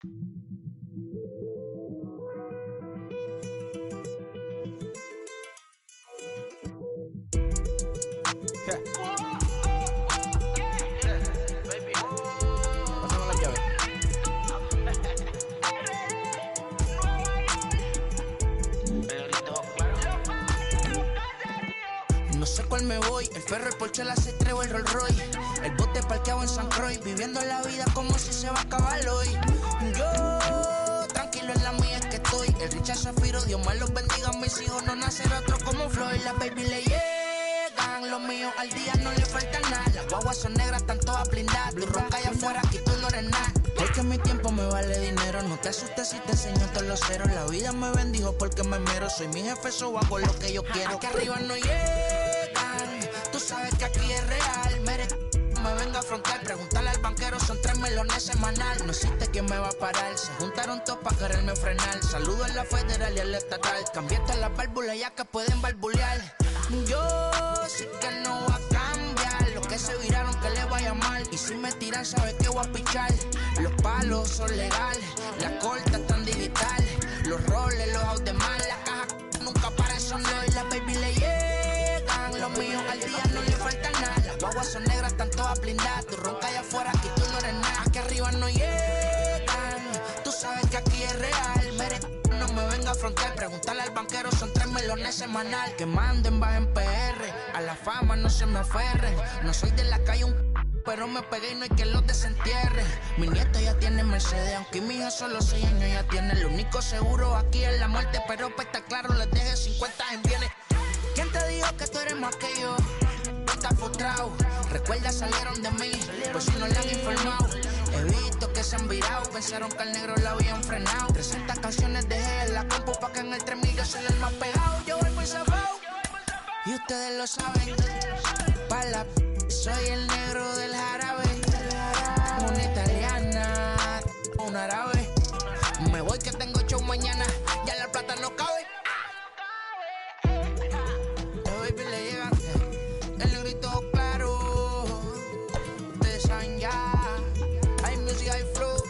No sé cuál me voy, el ferro, el Porsche, la C3 o el Rolls Royce. El bote parqueado en San Croix, viviendo la vida como si se va a acabar hoy. Yo, tranquilo en la mía es que estoy. El Richard Zafiro, Dios me los bendiga, mis hijos no nacer otro como Floyd. Las baby le llegan, los míos al día no le falta nada. Las guaguas son negras, están todas blindadas. Tu ronca allá afuera, aquí tú no eres nada. Es que mi tiempo me vale dinero, no te asustes si te enseño todos los ceros. La vida me bendijo porque me mero, soy mi jefe, so hago lo que yo quiero. Aquí arriba no llegan, tú sabes que aquí es real. Me venga a frontear, preguntarle al banquero, son 3 melones semanal. No existe quien me va a parar, se juntaron todos para quererme frenar. Saludo en la federal y en la estatal, cambié todas las válvulas ya que pueden barbulear. Yo sé que no va a cambiar, lo que se viraron que le vaya mal. Y si me tiran sabe que voy a pichar. Los palos son legales, las cortas están digitales. Los roles, los out de mal, la caja nunca para eso no. Y las baby le llegan, los míos al día no le falta nada. Las guaguas son negras, están todas blindadas. Tu ronca allá afuera, aquí tú no eres nada. Aquí arriba no llegan, tú sabes que aquí es real. No me venga a frontear, preguntarle al banquero, son 3 melones semanal. Que manden, bajen PR, a la fama no se me aferren. No soy de la calle pero me pegué y no hay que los desentierre. Mi nieto ya tiene Mercedes, aunque mi hija solo 6 años ya tiene. Lo único seguro aquí es la muerte, pero para estar claro les deje 50 en bienes. ¿Quién te dijo que tú eres más que yo? Estás frustrado, recuerda salieron de mí, pues si no le han informado. He visto que se han virado, pensaron que al negro la habían frenado. 300 canciones dejé en la compu pa' que en el 3000 yo soy el más pegado. Yo voy por zafao, y ustedes lo saben. Pa' la soy el negro del jarabe. Una italiana, un árabe. Me voy que tengo show mañana, ya la plata no cabe. Los baby le llegan, el negrito claro. Ustedes saben ya. Hay music, hay flow.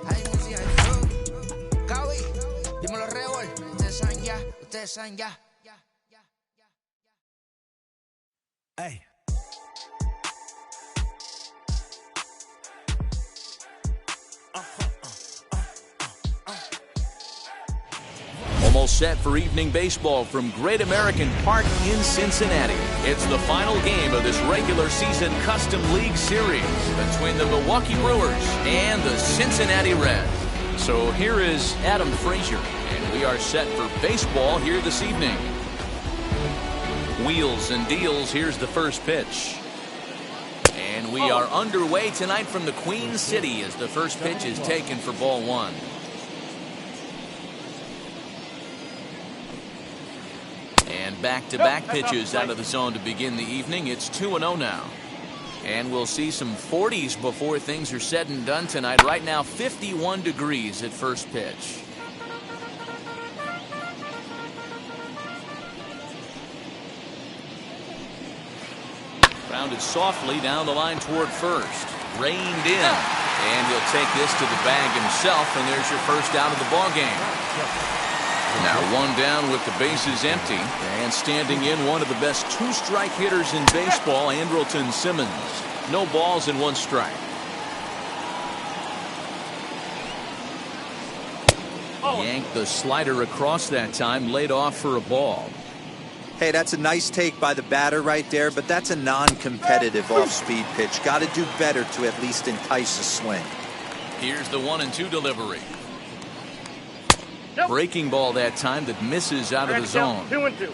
Hay music, hay flow. Cabi, dímelo Rebol. Ustedes saben ya, ustedes saben ya. Hey. Almost set for evening baseball from Great American Park in Cincinnati. It's the final game of this regular season Custom League Series between the Milwaukee Brewers and the Cincinnati Reds. So here is Adam Frazier, and we are set for baseball here this evening. Wheels and deals, here's the first pitch. And we are underway tonight from the Queen City as the first pitch is taken for ball 1. And back-to-back pitches out of the zone to begin the evening. It's 2-0 now. And we'll see some 40s before things are said and done tonight. Right now, 51 degrees at first pitch. Grounded softly down the line toward first. Reined in. And he'll take this to the bag himself, and there's your first out of the ball game. Now 1 down with the bases empty, and standing in one of the best 2-strike hitters in baseball, Andrelton Simmons. No balls and 1 strike. Yanked the slider across that time, laid off for a ball. Hey, that's a nice take by the batter right there, but that's a non-competitive off-speed pitch. Got to do better to at least entice a swing. Here's the 1-2 delivery. Breaking ball that time that misses out of the zone. 2-2.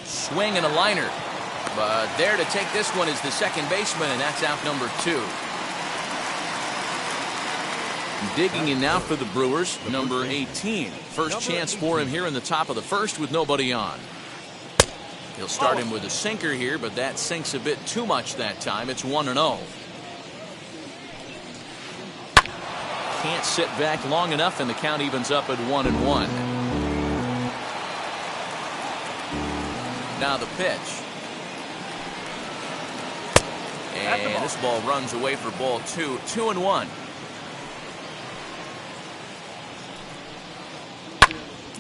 Swing and a liner. But there to take this one is the second baseman, and that's out number 2. Digging in now for the Brewers, number 18. First chance for him here in the top of the first with nobody on. He'll start him with a sinker here, but that sinks a bit too much that time. It's 1-0. Can't sit back long enough, and the count evens up at 1-1. Now the pitch. And this ball runs away for ball 2, 2-1.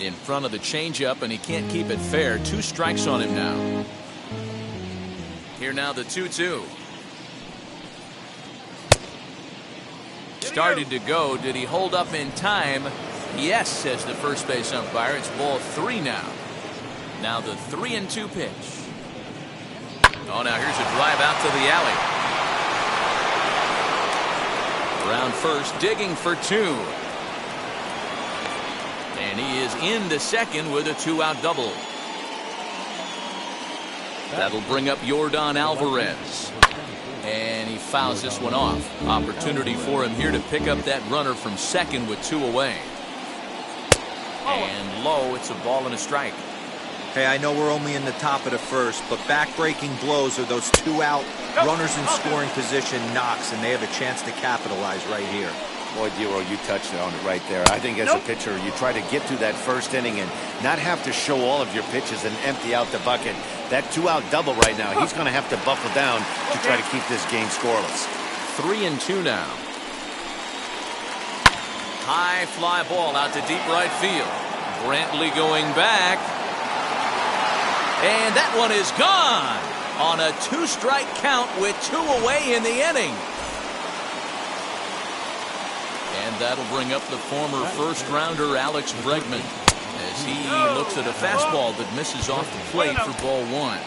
In front of the changeup, and he can't keep it fair. 2 strikes on him now. Here now the 2-2. Started to go. Did he hold up in time? Yes, says the first base umpire. It's ball 3 now. Now the 3-2 pitch. Oh, now here's a drive out to the alley. Around first, digging for 2. And he is into second with a 2-out double. That'll bring up Yordan Alvarez. And he fouls this one off. Opportunity for him here to pick up that runner from second with 2 away. And low, it's a ball and a strike. Hey, I know we're only in the top of the first, but back-breaking blows are those 2-out runners in scoring position knocks, and they have a chance to capitalize right here. Boy, Dero, you touched on it right there. I think as a pitcher, you try to get through that first inning and not have to show all of your pitches and empty out the bucket. That 2-out double right now, he's going to have to buckle down to try to keep this game scoreless. 3-2 now. High fly ball out to deep right field. Brantley going back. And that one is gone on a 2-strike count with 2 away in the inning. And that'll bring up the former first-rounder Alex Bregman as he looks at a fastball that misses off the plate for ball 1.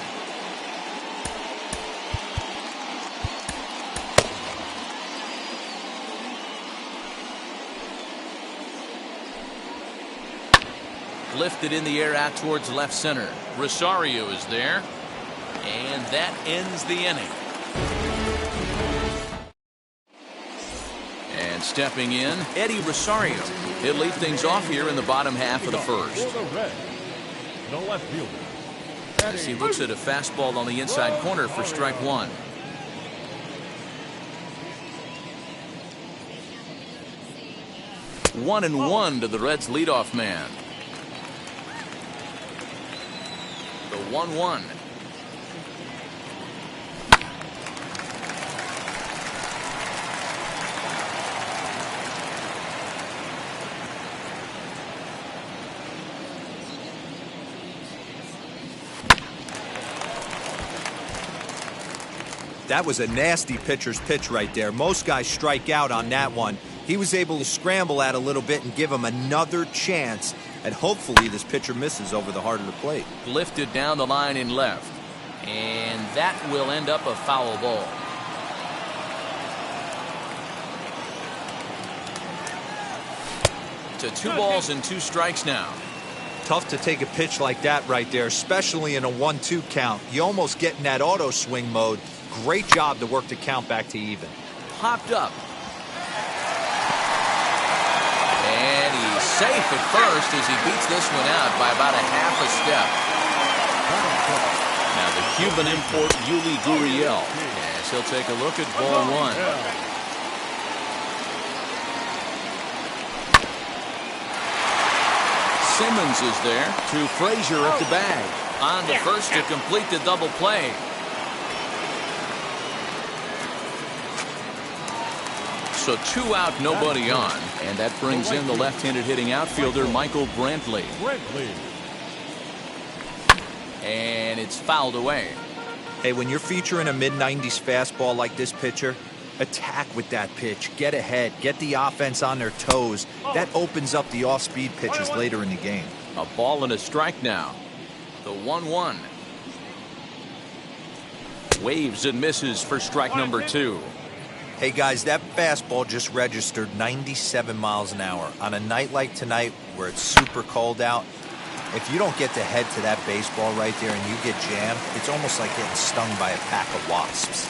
Lifted in the air out towards left center. Rosario is there. And that ends the inning. And stepping in, Eddie Rosario. He'll lead things off here in the bottom half of the first. As he looks at a fastball on the inside corner for strike 1. One and one to the Reds' leadoff man. The 1-1. That was a nasty pitcher's pitch right there. Most guys strike out on that one. He was able to scramble at a little bit and give him another chance. And hopefully this pitcher misses over the heart of the plate. Lifted down the line in left. And that will end up a foul ball. To 2 balls and 2 strikes now. Tough to take a pitch like that right there, especially in a 1-2 count. You almost get in that auto swing mode. Great job to work the count back to even. Popped up. And he's safe at first as he beats this one out by about a half a step. Now the Cuban import Yuli Gurriel. Yes, he'll take a look at ball 1. Simmons is there to Frazier at the bag. On to first to complete the double play. So 2 out, nobody on. And that brings in the left-handed hitting outfielder, Michael Brantley. And it's fouled away. Hey, when you're featuring a mid-90s fastball like this pitcher, attack with that pitch. Get ahead. Get the offense on their toes. That opens up the off-speed pitches later in the game. A ball and a strike now. The 1-1. Waves and misses for strike number 2. Hey guys, that fastball just registered 97 miles an hour. On a night like tonight where it's super cold out, if you don't get to head to that baseball right there and you get jammed, it's almost like getting stung by a pack of wasps.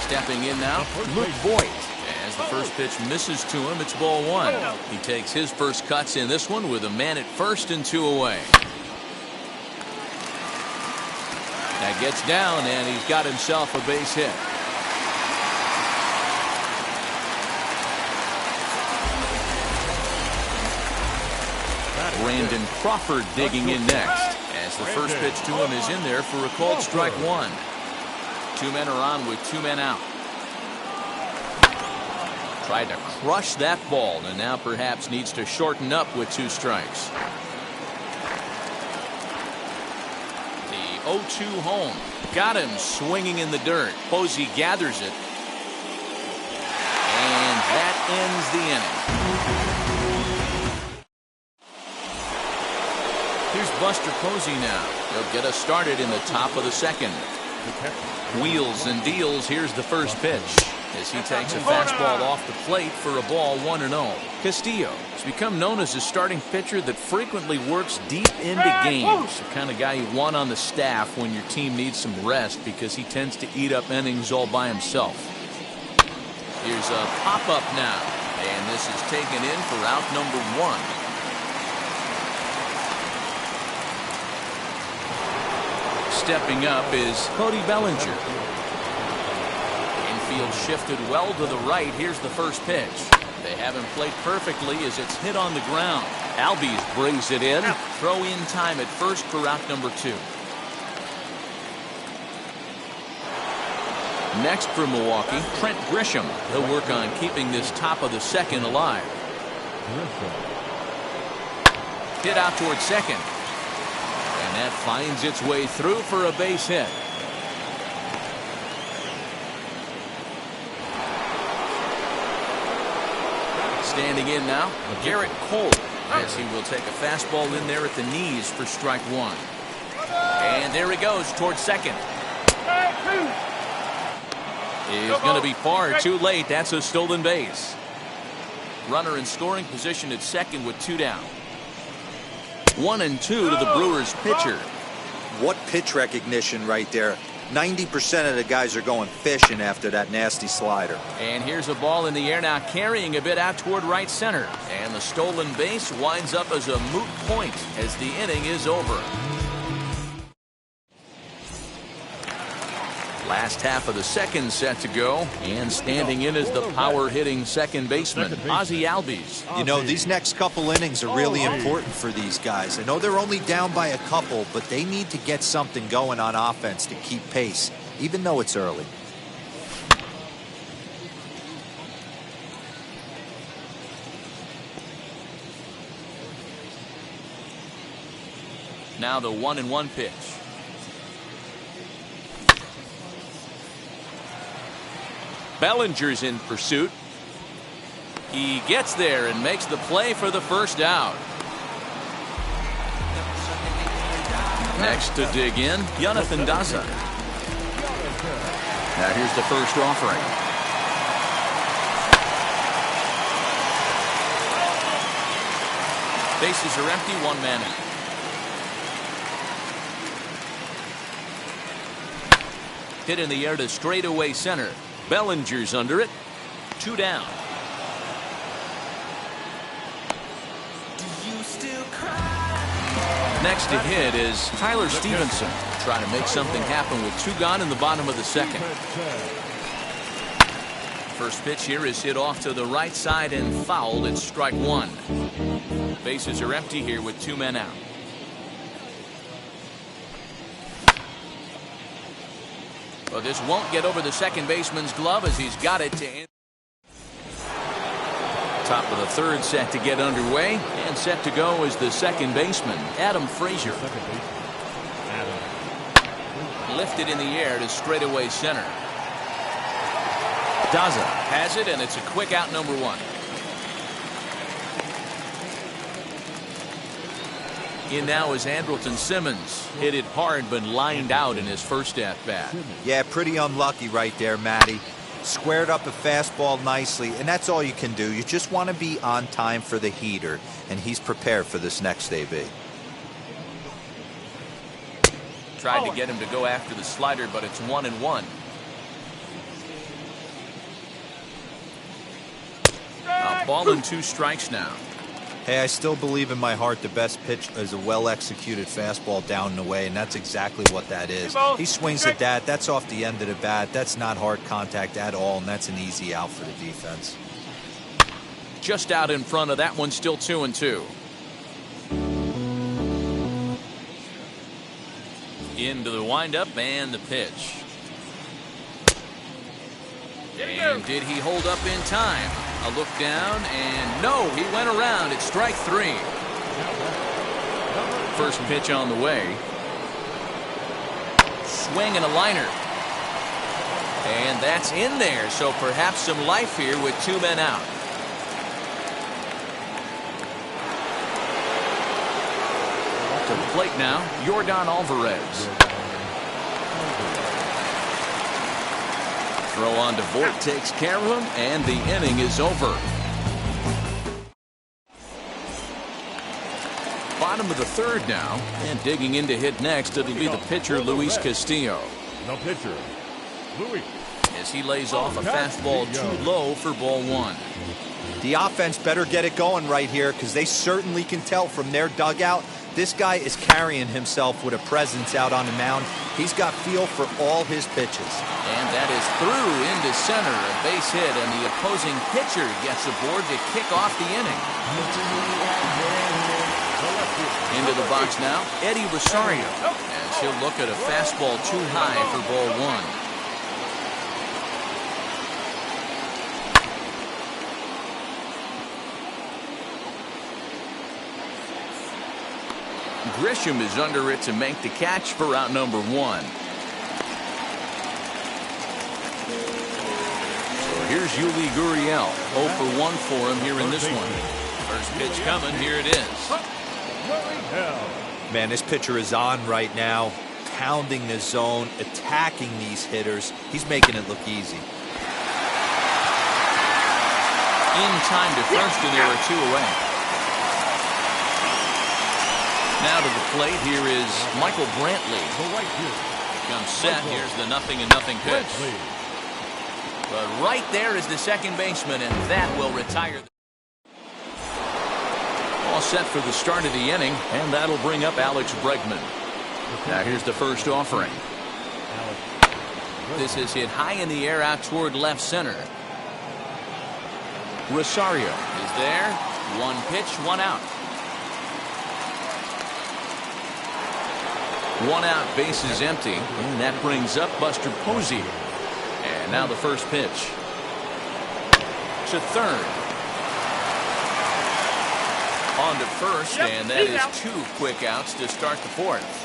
Stepping in now, Luke Voigt. As the first pitch misses to him, it's ball 1. He takes his first cuts in this one with a man at first and 2 away. That gets down, and he's got himself a base hit. Brandon Crawford digging in next. As the first pitch to him is in there for a called strike one. Two men are on with two men out. Tried to crush that ball and now perhaps needs to shorten up with two strikes. The 0-2 home. Got him swinging in the dirt. Posey gathers it. And that ends the inning. Here's Buster Posey now. He'll get us started in the top of the second. Wheels and deals. Here's the first pitch as he takes a fastball off the plate for a ball 1-0. Castillo has become known as a starting pitcher that frequently works deep into games. The kind of guy you want on the staff when your team needs some rest because he tends to eat up innings all by himself. Here's a pop-up now, and this is taken in for out number one. Stepping up is Cody Bellinger. Infield shifted well to the right. Here's the first pitch. They have him played perfectly as it's hit on the ground. Albies brings it in. Throw in time at first for out number two. Next for Milwaukee, Trent Grisham. He'll work on keeping this top of the second alive. Hit out towards second. And that finds its way through for a base hit. Standing in now, Garrett Cole, as he will take a fastball in there at the knees for strike one. And there he goes towards second. He's going to be far too late. That's a stolen base. Runner in scoring position at second with two down. 1-2 to the Brewers pitcher. What pitch recognition right there. 90% of the guys are going fishing after that nasty slider. And here's a ball in the air now, carrying a bit out toward right center. And the stolen base winds up as a moot point as the inning is over. Last half of the second set to go, and standing in is the power-hitting second baseman, Ozzie Albies. You know, these next couple innings are really important for these guys. I know they're only down by a couple, but they need to get something going on offense to keep pace, even though it's early. Now the 1-1 pitch. Bellinger's in pursuit. He gets there and makes the play for the first out. Next to dig in, Jonathan Daza. Now here's the first offering. Bases are empty, one man out. Hit in the air to straightaway center. Bellinger's under it. Two down. Next to hit is Tyler Stevenson, trying to make something happen with two gone in the bottom of the second. First pitch here is hit off to the right side and fouled. It's strike one. Bases are empty here with two men out. Well, this won't get over the second baseman's glove as he's got it to end. Top of the third set to get underway, and set to go is the second baseman, Adam Frazier. Lifted in the air to straightaway center. Daza has it, and it's a quick out, number one. In now is Andrelton Simmons. Hit it hard, but lined out in his first at-bat. Yeah, pretty unlucky right there, Matty. Squared up a fastball nicely, and that's all you can do. You just want to be on time for the heater, and he's prepared for this next AB. Tried to get him to go after the slider, but it's 1-1. A ball and two strikes now. Hey, I still believe in my heart the best pitch is a well-executed fastball down and away, and that's exactly what that is. He swings at that. That's off the end of the bat. That's not hard contact at all, and that's an easy out for the defense. Just out in front of that one, still 2-2. Into the windup and the pitch. And did he hold up in time? A look down, and no, he went around. It's strike 3. First pitch on the way. Swing and a liner. And that's in there, so perhaps some life here with 2 men out. To the plate now, Yordan Alvarez. Throw on to Voit, takes care of him, and the inning is over. Bottom of the 3rd now, and digging in to hit next, it'll be the pitcher, Luis Castillo. The pitcher, Luis. As he lays off a fastball too low for ball 1. The offense better get it going right here, because they certainly can tell from their dugout this guy is carrying himself with a presence out on the mound. He's got feel for all his pitches. And that is through into center, a base hit, and the opposing pitcher gets aboard to kick off the inning. Into the box now, Eddie Rosario, as he'll look at a fastball too high for ball 1. Grisham is under it to make the catch for out number 1. So here's Yuli Gurriel. 0 for 1 for him here in this one. First pitch coming. Here it is. Man, this pitcher is on right now, pounding the zone, attacking these hitters. He's making it look easy. In time to first, and there are 2 away. Now to the plate, here is Michael Brantley. Comes set, here's the 0-0 pitch. But right there is the second baseman, and that will retire. All set for the start of the inning, and that'll bring up Alex Bregman. Now here's the first offering. This is hit high in the air out toward left center. Rosario is there. 1 pitch, 1 out. 1 out, base is empty, and that brings up Buster Posey. And now the first pitch. To third. On to first, and that is 2 quick outs to start the 4th.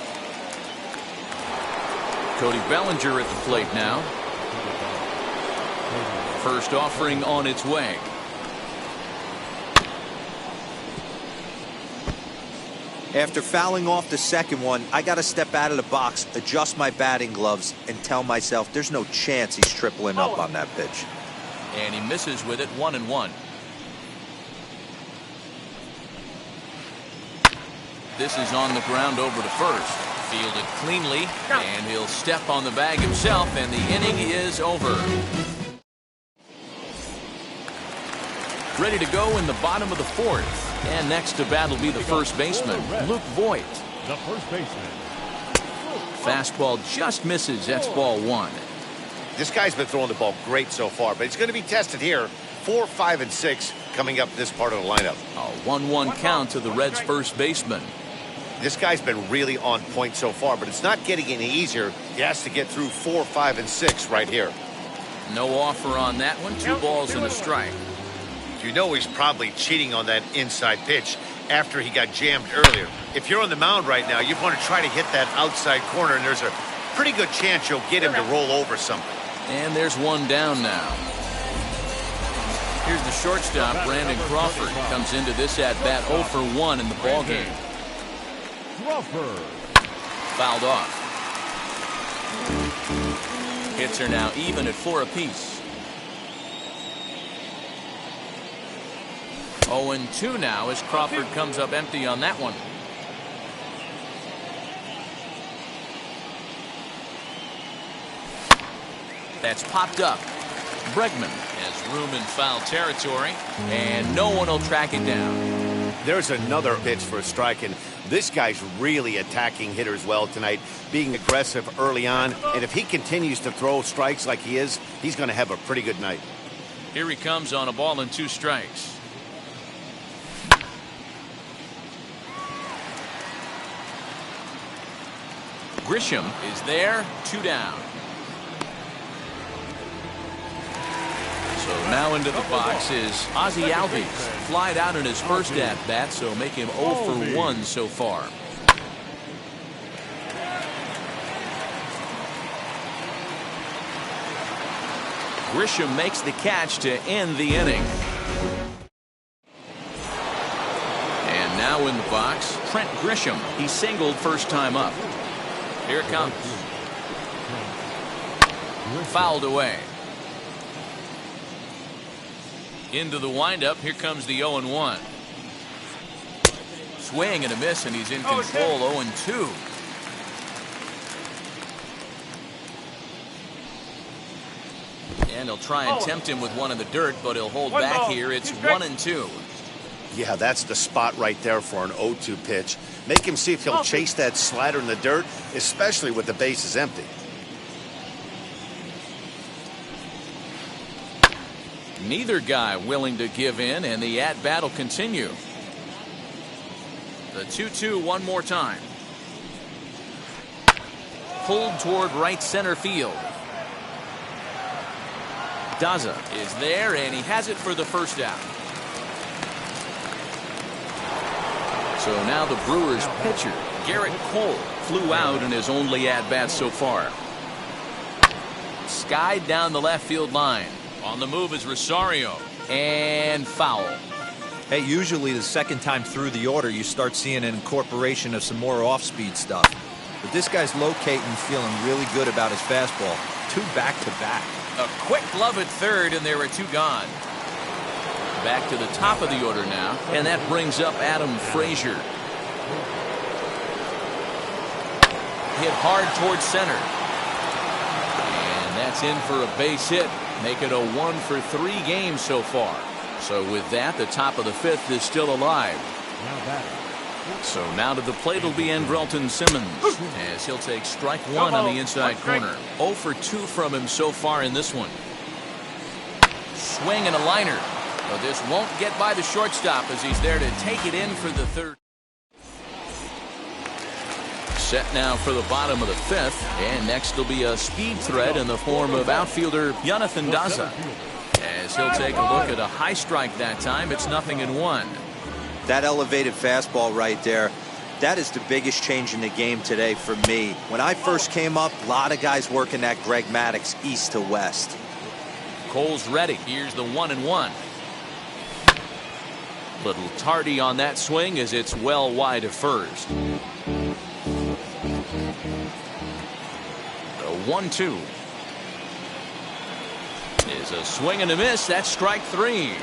Cody Bellinger at the plate now. First offering on its way. After fouling off the second one, I got to step out of the box, adjust my batting gloves, and tell myself there's no chance he's tripling up on that pitch. And he misses with it, 1-1. This is on the ground over to first. Fielded cleanly, and he'll step on the bag himself, and the inning is over. Ready to go in the bottom of the 4th. And next to bat will be the first baseman, Luke Voit. The first baseman. Fastball just misses. That's ball 1. This guy's been throwing the ball great so far, but it's going to be tested here. 4, 5, and 6 coming up this part of the lineup. A 1-1 count to the Reds' first baseman. This guy's been really on point so far, but it's not getting any easier. He has to get through 4, 5, and 6 right here. No offer on that one. 2 balls and a strike. You know he's probably cheating on that inside pitch after he got jammed earlier. If you're on the mound right now, you want to try to hit that outside corner, and there's a pretty good chance you'll get him to roll over something. And there's 1 down now. Here's the shortstop, Brandon Crawford. Comes into this at-bat 0 for 1 in the ballgame. Crawford. Fouled off. Hits are now even at 4 apiece. 0-2 now as Crawford comes up empty on that one. That's popped up. Bregman has room in foul territory, and no one will track it down. There's another pitch for a strike, and this guy's really attacking hitters well tonight, being aggressive early on, and if he continues to throw strikes like he is, he's going to have a pretty good night. Here he comes on a ball and 2 strikes. Grisham is there, 2 down. So now into the box is Ozzie Albies. Flied out in his first at-bat, so make him 0 for 1 so far. Grisham makes the catch to end the inning. And now in the box, Trent Grisham. He singled first time up. Here it comes. Fouled away. Into the windup. Here comes the 0-1. Swing and a miss, and he's in control. 0-2. And he'll try and tempt him with one in the dirt, but he'll hold back here. It's 1-2. Yeah, that's the spot right there for an 0-2 pitch. Make him see if he'll chase that slider in the dirt, especially with the bases empty. Neither guy willing to give in, and the at-bat will continue. The 2-2 one more time. Pulled toward right center field. Daza is there, and he has it for the first out. So now the Brewers pitcher, Garrett Cole, flew out in his only at-bat so far. Skied down the left field line. On the move is Rosario, and foul. Hey, usually the second time through the order, you start seeing an incorporation of some more off-speed stuff. But this guy's locating, feeling really good about his fastball. 2 back-to-back. A quick glove at third, and there are 2 gone. Back to the top of the order now, and that brings up Adam Frazier. Hit hard towards center. And that's in for a base hit. Make it a 1 for 3 games so far. So with that, the top of the 5th is still alive. So now to the plate will be Andrelton Simmons, as he'll take strike 1 on the inside corner. 0 for 2 from him so far in this one. Swing and a liner. But this won't get by the shortstop as he's there to take it in for the 3rd. Set now for the bottom of the 5th, and next will be a speed threat in the form of outfielder Jonathan Daza. As he'll take a look at a high strike that time, it's 0-1. That elevated fastball right there, that is the biggest change in the game today for me. When I first came up, a lot of guys working that Greg Maddux east to west. Cole's ready. Here's the 1-1. Little tardy on that swing as it's well wide of first. The 1-2 is a swing and a miss. That's strike 3.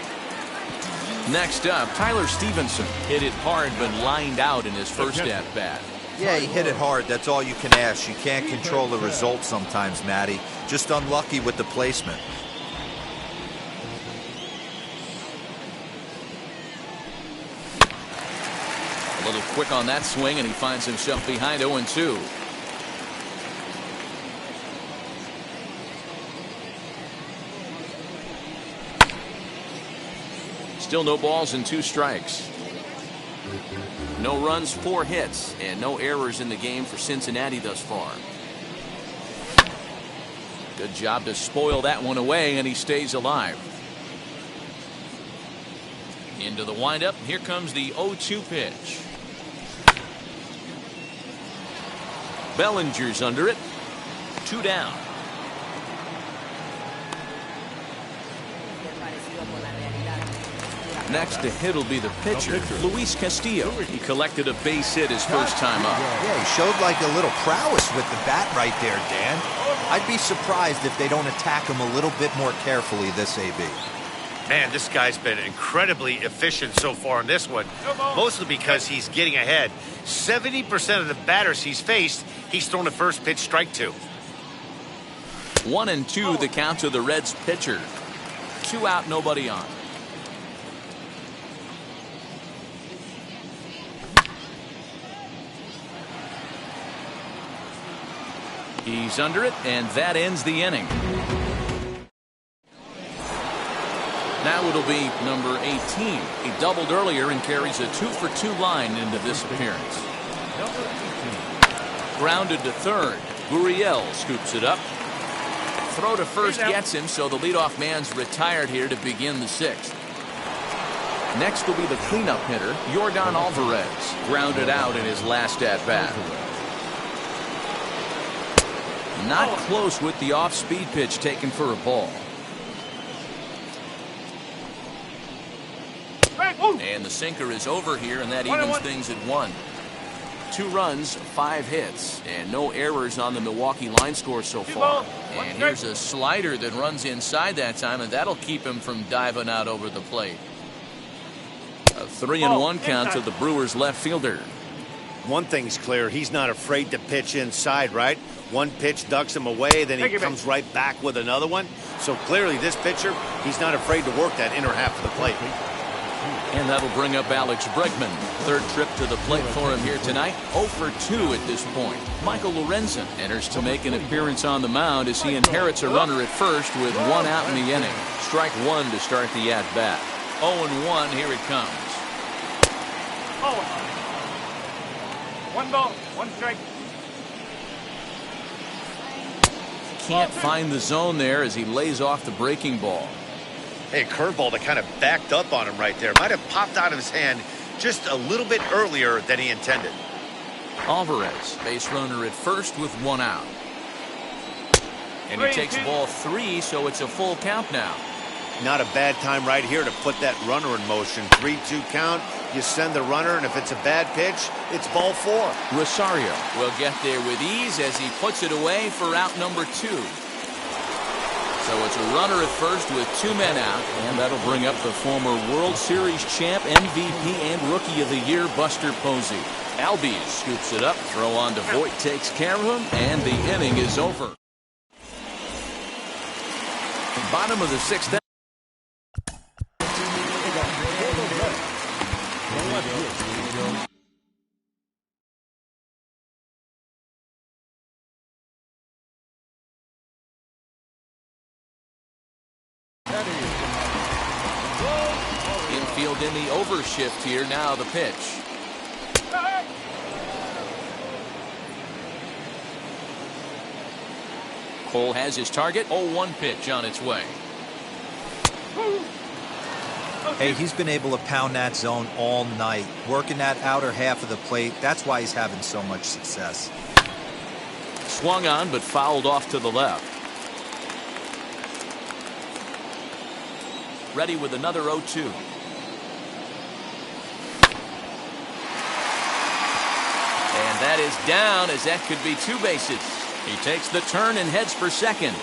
Next up, Tyler Stevenson hit it hard but lined out in his first at bat. Yeah, he hit it hard. That's all you can ask. You can't control the result sometimes, Matty. Just unlucky with the placement. A little quick on that swing, and he finds himself behind 0-2. Still no balls and 2 strikes. No runs, 4 hits, and no errors in the game for Cincinnati thus far. Good job to spoil that one away, and he stays alive. Into the windup. Here comes the 0-2 pitch. Bellinger's under it. 2 down. Next to hit will be the pitcher, Luis Castillo. He collected a base hit his first time up. Yeah, he showed like a little prowess with the bat right there, Dan. I'd be surprised if they don't attack him a little bit more carefully this AB. Man, this guy's been incredibly efficient so far in this one, mostly because he's getting ahead. 70% of the batters he's faced, he's thrown the first pitch strike to. 1-2 the count to the Reds pitcher. 2 out, nobody on. He's under it, and that ends the inning. Now it'll be number 18. He doubled earlier and carries a 2-for-2 line into this appearance. Grounded to third. Gurriel scoops it up. Throw to first gets him, so the leadoff man's retired here to begin the 6th. Next will be the cleanup hitter, Yordan Alvarez. Grounded out in his last at-bat. Not close with the off-speed pitch taken for a ball. And the sinker is over here, and that evens things at 1. 2 runs, 5 hits, and no errors on the Milwaukee line score so far. And here's a slider that runs inside that time, and that'll keep him from diving out over the plate. A 3-1 count to the Brewers left fielder. One thing's clear, he's not afraid to pitch inside, right? One pitch ducks him away, then he comes right back with another one. So clearly this pitcher, he's not afraid to work that inner half of the plate. And that'll bring up Alex Bregman. Third trip to the plate for him here tonight. 0 for 2 at this point. Michael Lorenzen enters to make an appearance on the mound as he inherits a runner at first with 1 out in the inning. Strike 1 to start the at-bat. 0-1, here it comes. 1 ball, 1 strike. Can't find the zone there as he lays off the breaking ball. Hey, a curveball that kind of backed up on him right there. Might have popped out of his hand just a little bit earlier than he intended. Alvarez, base runner at first with 1 out. And he takes ball 3, so it's a full count now. Not a bad time right here to put that runner in motion. 3-2 count, you send the runner, and if it's a bad pitch, it's ball 4. Rosario will get there with ease as he puts it away for out number 2. So it's a runner at first with 2 men out, and that'll bring up the former World Series champ, MVP, and Rookie of the Year, Buster Posey. Albies scoops it up, throw on to Voit, takes care of him, and the inning is over. Bottom of the 6th. Infield in the overshift here. Now the pitch. Cole has his target. 0-1 pitch on its way. Hey, he's been able to pound that zone all night, working that outer half of the plate. That's why he's having so much success. Swung on, but fouled off to the left. Ready with another 0-2. And that is down, as that could be 2 bases. He takes the turn and heads for second.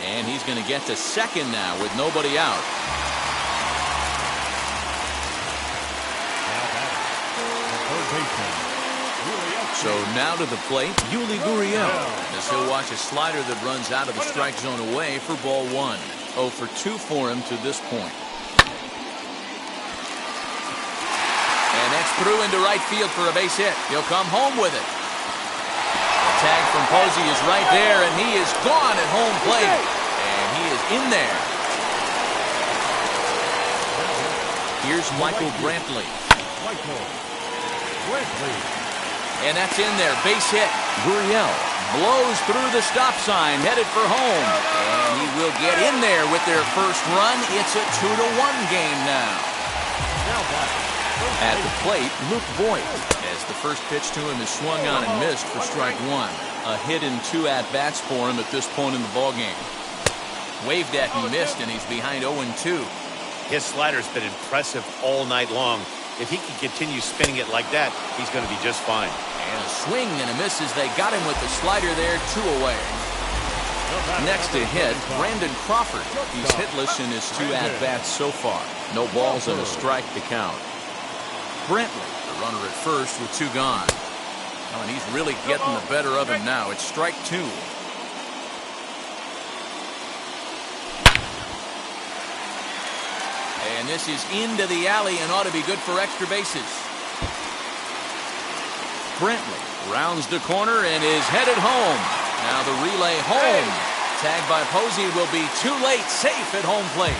And he's going to get to second now with nobody out. So now to the plate, Yuli Gurriel, as he'll watch a slider that runs out of the strike zone away for ball 1. 0 for 2 for him to this point. And that's through into right field for a base hit. He'll come home with it. The tag from Posey is right there, and he is gone at home plate. And he is in there. Here's Michael Brantley. And that's in there. Base hit. Gurriel blows through the stop sign, headed for home. And he will get in there with their first run. It's a 2-1 game now. At the plate, Luke Voit, as the first pitch to him is swung on and missed for strike 1. A hit in 2 at-bats for him at this point in the ballgame. Waved at and missed, and he's behind 0-2. His slider's been impressive all night long. If he can continue spinning it like that, he's going to be just fine. And a swing and a miss as they got him with the slider there, 2 away. Next to hit, Brandon Crawford. He's hitless in his 2 at-bats so far. No balls and a strike to count. Brantley, the runner at first with 2 gone. Oh, and he's really getting the better of him now. It's strike 2. And this is into the alley and ought to be good for extra bases. Brantley rounds the corner and is headed home. Now the relay home. Tagged by Posey will be too late. Safe at home plate.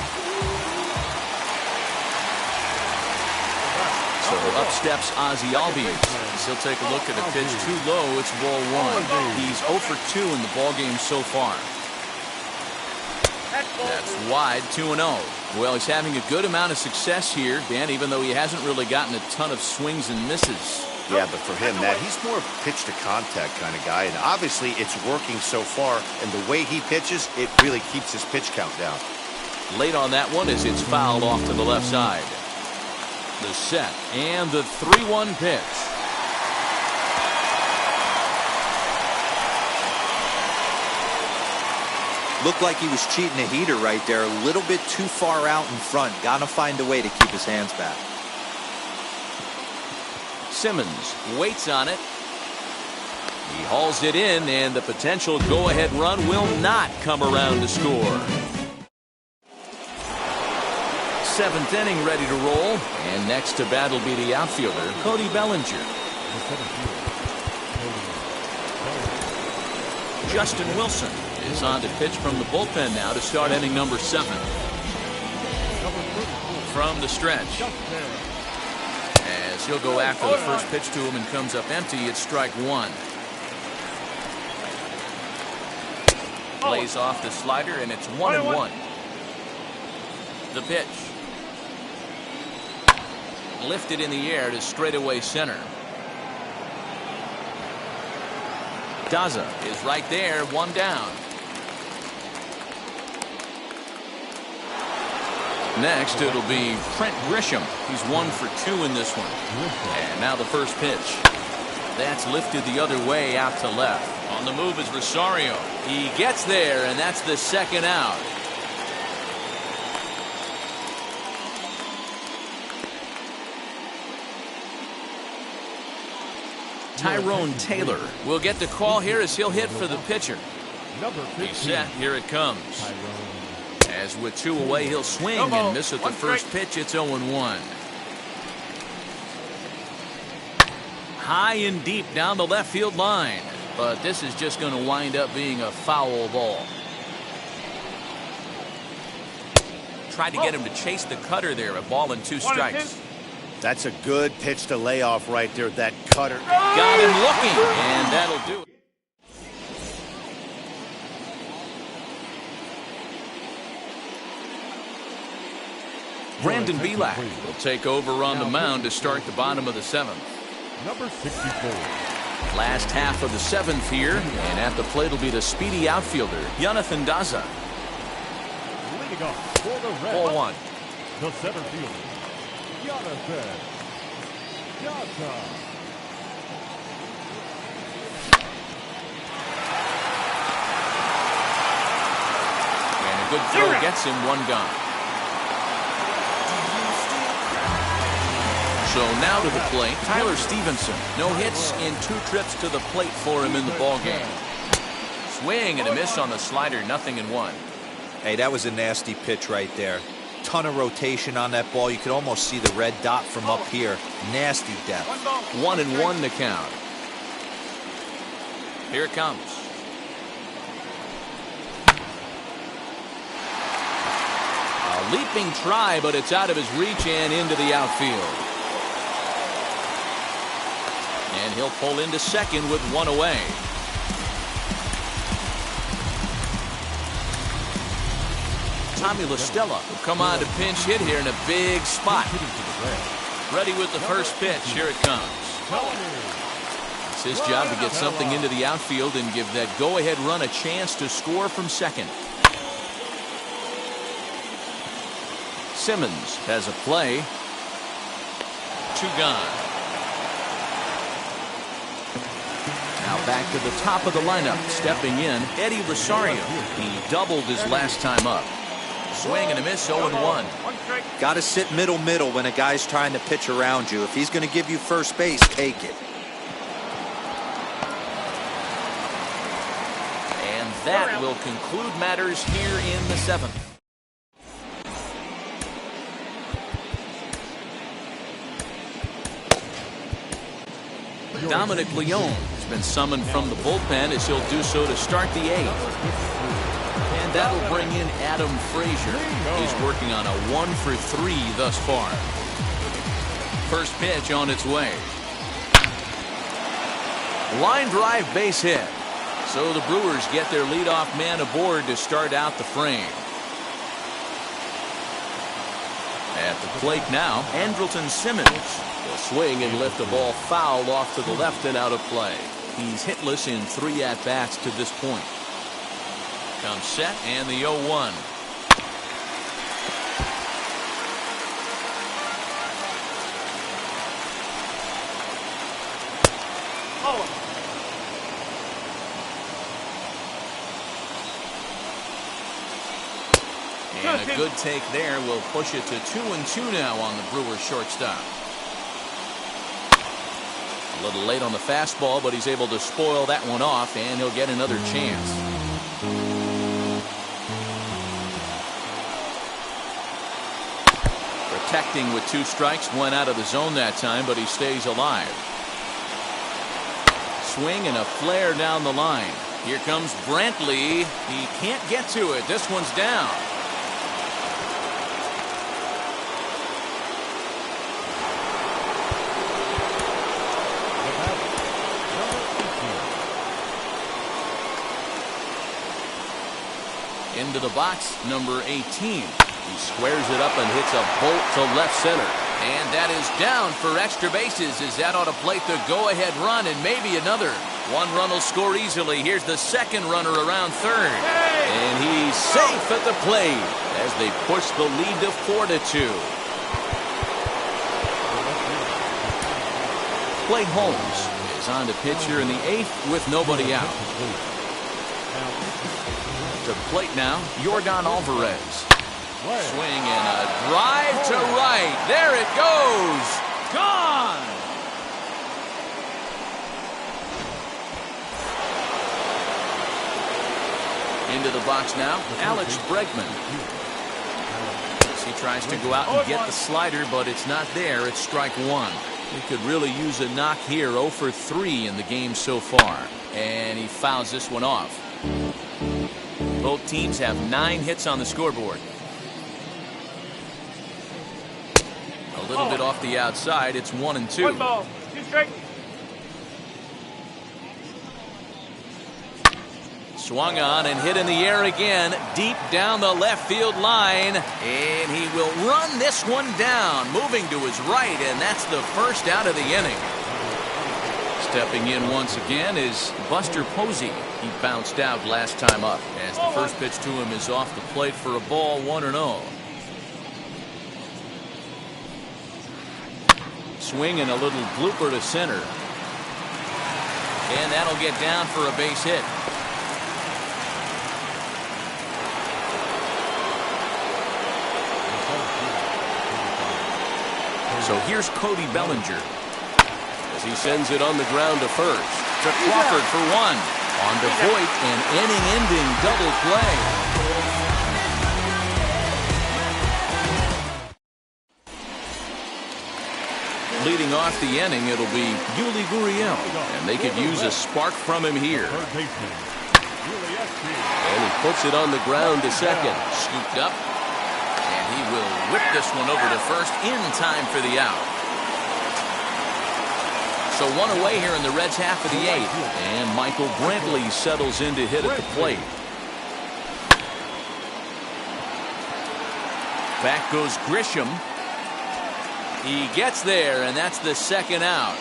So Up steps Ozzie Albies. He'll take a look at a pitch too low. It's ball one. He's 0 for 2 in the ball game so far. That's wide, 2-0. Well, he's having a good amount of success here, Dan, even though he hasn't really gotten a ton of swings and misses. Yeah, but for him, he's more pitch to contact kind of guy, and obviously it's working so far, and the way he pitches, it really keeps his pitch count down. Late on that one as it's fouled off to the left side. The set and the 3-1 pitch. Looked like he was cheating a heater right there. A little bit too far out in front. Got to find a way to keep his hands back. Simmons waits on it. He hauls it in, and the potential go-ahead run will not come around to score. 7th inning ready to roll, and next to bat will be the outfielder, Cody Bellinger. Justin Wilson is on to pitch from the bullpen now to start inning number 7. From the stretch. As he'll go after the first pitch to him and comes up empty, it's strike 1. Plays off the slider, and it's 1-1. The pitch. Lifted in the air to straightaway center. Daza is right there, 1 down. Next, it'll be Trent Grisham. He's 1 for 2 in this one. And now the first pitch. That's lifted the other way out to left. On the move is Rosario. He gets there, and that's the second out. Tyrone Taylor will get the call here as he'll hit for the pitcher. He's set. Here it comes. As with 2 away, he'll swing and miss at the first pitch. It's 0-1. High and deep down the left field line. But this is just going to wind up being a foul ball. Tried to get him to chase the cutter there. A ball and 2 strikes. That's a good pitch to lay off right there. That cutter. Got him looking, and that'll do it. Brandon Bielak will take over on the mound to start the bottom of the 7th. Number 64. Last half of the 7th here, and at the plate will be the speedy outfielder, Jonathan Daza. Leading off for the Reds. Ball 1. The center fielder, Jonathan Daza. And a good throw gets him 1 gone. So now to the plate, Tyler Stevenson. No hits in 2 trips to the plate for him in the ballgame. Swing and a miss on the slider, 0-1. Hey, that was a nasty pitch right there. Ton of rotation on that ball. You could almost see the red dot from up here. Nasty depth. 1-1 to count. Here it comes. A leaping try, but it's out of his reach and into the outfield. And he'll pull into second with 1 away. Tommy La Stella will come on to pinch hit here in a big spot. Ready with the first pitch. Here it comes. It's his job to get something into the outfield and give that go-ahead run a chance to score from second. Simmons has a play. 2 gone. Now back to the top of the lineup. Stepping in, Eddie Rosario. He doubled his last time up. Swing and a miss, 0-1. Got to sit middle when a guy's trying to pitch around you. If he's going to give you first base, take it. And that will conclude matters here in the 7th. Dominic Leone has been summoned from the bullpen as he'll do so to start the 8th. And that'll bring in Adam Frazier. He's working on a 1 for 3 thus far. first pitch on its way. Line drive base hit. So the Brewers get their leadoff man aboard to start out the frame. At the plate now, Andrelton Simmons will swing and lift the ball foul off to the left and out of play. He's hitless in 3 at-bats to this point. Comes set and the 0-1. And a good take there will push it to 2-2 now on the Brewers shortstop. A little late on the fastball, but he's able to spoil that one off, and he'll get another chance. Protecting with 2 strikes, 1 out of the zone that time, but he stays alive. Swing and a flare down the line. Here comes Brantley. He can't get to it. This one's down. Into the box, number 18. He squares it up and hits a bolt to left center. And that is down for extra bases as that ought to plate the go-ahead run and maybe another. 1 run will score easily. Here's the second runner around third. And he's safe at the plate as they push the lead to 4-2. Clay Holmes is on to pitch here in the 8th with nobody out. To plate now, Yordan Alvarez. Swing and a drive to right. There it goes. Gone. Into the box now, Alex Bregman. He tries to go out and get the slider, but it's not there. It's strike 1. He could really use a knock here. 0 for 3 in the game so far. And he fouls this one off. Both teams have 9 hits on the scoreboard. A little bit off the outside. It's 1-2. 1 ball, 2 strikes. Swung on and hit in the air again, deep down the left field line. And he will run this one down, moving to his right, and that's the first out of the inning. Stepping in once again is Buster Posey. He bounced out last time up as the first pitch to him is off the plate for a ball, 1-0. Swing and a little blooper to center. And that'll get down for a base hit. So here's Cody Bellinger as he sends it on the ground to first. To Crawford for 1. On to Voit, an inning-ending double play. Leading off the inning, it'll be Yuli Gurriel, and they could use a spark from him here. And he puts it on the ground to second. Scooped up, and he will whip this one over to first in time for the out. So 1 away here in the Reds' half of the 8th. And Michael Brantley settles in to hit at the plate. Back goes Grisham. He gets there, and that's the second out.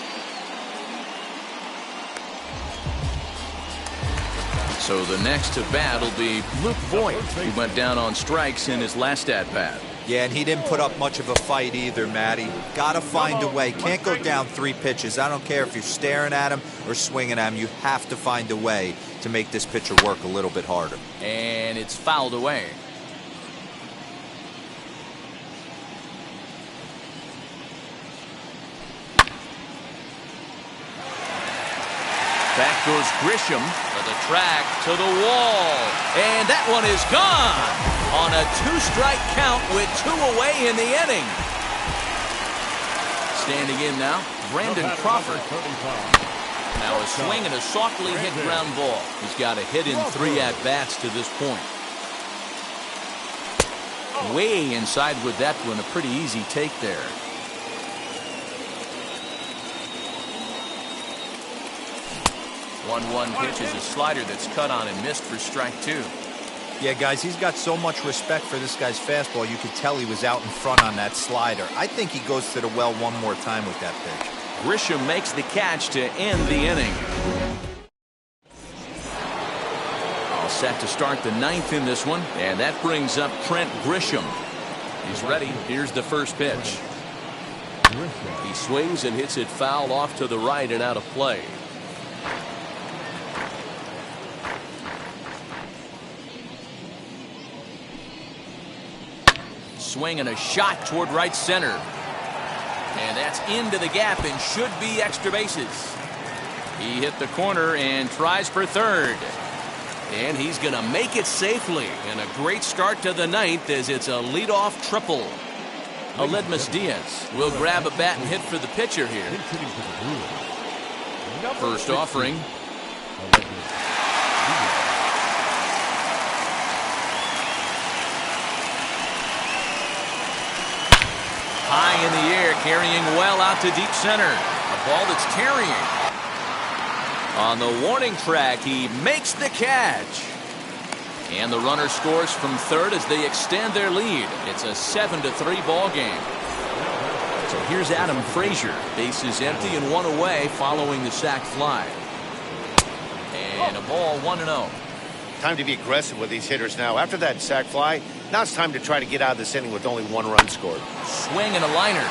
So the next to bat will be Luke Voit, who went down on strikes in his last at-bat. Yeah, and he didn't put up much of a fight either, Matty. Got to find a way. Can't go down 3 pitches. I don't care if you're staring at him or swinging at him. You have to find a way to make this pitcher work a little bit harder. And it's fouled away. Back goes Grisham to the track, to the wall. And that one is gone on a 2-strike count with 2 away in the inning. Standing in now, Brandon Crawford. Now a swing and a softly hit ground ball. He's got a hit in 3 at-bats to this point. Way inside with that one, a pretty easy take there. 1-1 pitch is a slider that's cut on and missed for strike 2. Yeah, guys, he's got so much respect for this guy's fastball. You could tell he was out in front on that slider. I think he goes to the well one more time with that pitch. Grisham makes the catch to end the inning. All set to start the 9th in this one, and that brings up Trent Grisham. He's ready. Here's the first pitch. He swings and hits it foul off to the right and out of play. Swing and a shot toward right center. And that's into the gap and should be extra bases. He hit the corner and tries for third. And he's going to make it safely. And a great start to the 9th as it's a leadoff triple. Aledmus Diaz will grab a bat and hit for the pitcher here. First offering. High in the air, carrying well out to deep center. A ball that's carrying. On the warning track, he makes the catch. And the runner scores from third as they extend their lead. It's a 7-3 ball game. So here's Adam Frazier. Bases empty and one away following the sac fly. And a ball 1-0. Time to be aggressive with these hitters now. After that sac fly, now it's time to try to get out of this inning with only 1 run scored. Swing and a liner.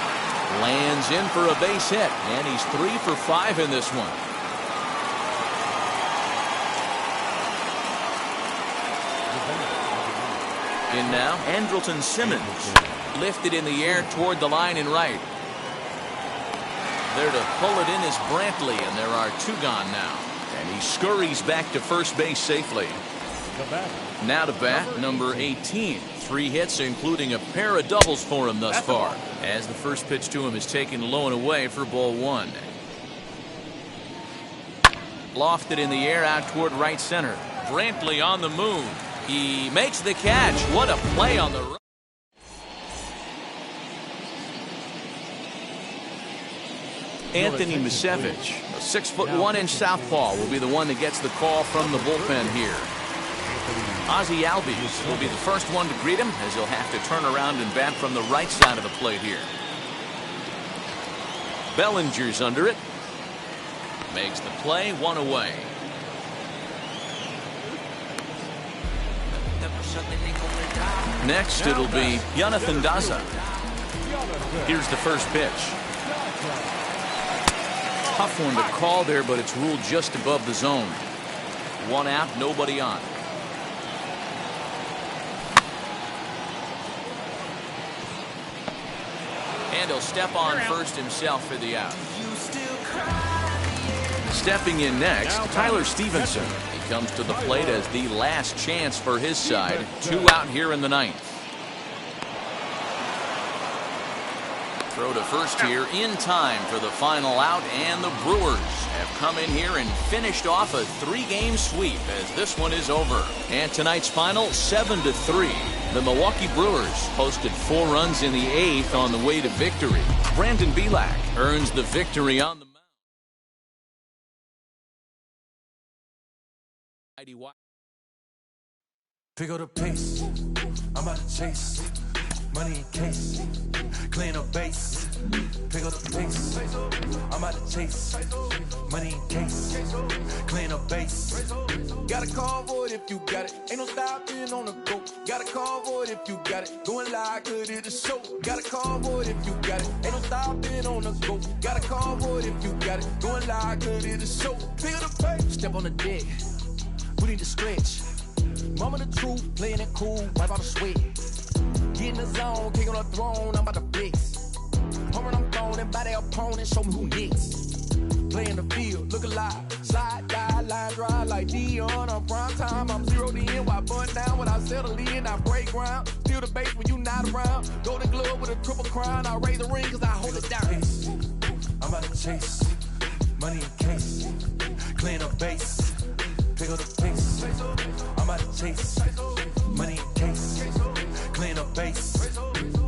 Lands in for a base hit. And he's 3 for 5 in this one. In now, Andrelton Simmons. Lifted in the air toward the line and right. There to pull it in is Brantley, and there are 2 gone now. And he scurries back to first base safely. Now to bat, number 18. 3 hits, including a pair of doubles for him thus far. As the first pitch to him is taken low and away for ball 1. Lofted in the air out toward right center. Brantley on the move. He makes the catch. What a play on the right. Anthony Misevich, a 6'1" southpaw, will be the one that gets the call from the bullpen here. Ozzie Albies will be the first one to greet him as he'll have to turn around and bat from the right side of the plate here. Bellinger's under it. Makes the play, 1 away. Next, it'll be Jonathan Daza. Here's the first pitch. Tough one to call there, but it's ruled just above the zone. 1 out, nobody on. And he'll step on first himself for the out. Stepping in next, Tyler Stevenson. He comes to the plate as the last chance for his side. 2 out here in the 9th. Throw to first here in time for the final out, and the Brewers have come in here and finished off a 3-game sweep as this one is over. And tonight's final, 7-3. The Milwaukee Brewers posted 4 runs in the 8th on the way to victory. Brandon Bielak earns the victory on the mound. Pick up the pace. I'm out to chase. Money in case. Clean up base. Pick up the pace. I'm out to chase. Money in case. Clean up base. Got a call for it if you got it. Ain't no stopping on the go. Got a call for it if you got it. Going live, could it a show? Got a call for it if you got it. Ain't no stopping on the go. Got a call for it if you got it. Going live, could it a show? Pick up the pace. Step on the deck. We need to stretch. Mama the truth, playing it cool, wipe out the sweat. Get in the zone, king on the throne, I'm about to flex. Home I'm throwing by their opponent, show me who next. Play in the field, look alive. Slide, die, line drive like Dion on prime time. I'm 0 to end, while bun down when I settle in. I break ground, steal the base when you not around. Golden glove with a triple crown, I raise the ring cause I hold it down. I'm about to chase, money in case. Clean up base. Pick up the pace. I'm out to chase. Money in case. Clean up base.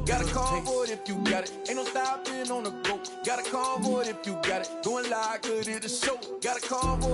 Got a call for it if you got it. Ain't no stopping on the go. Got a call for it if you got it. Going live, could it a show? Got a call for it.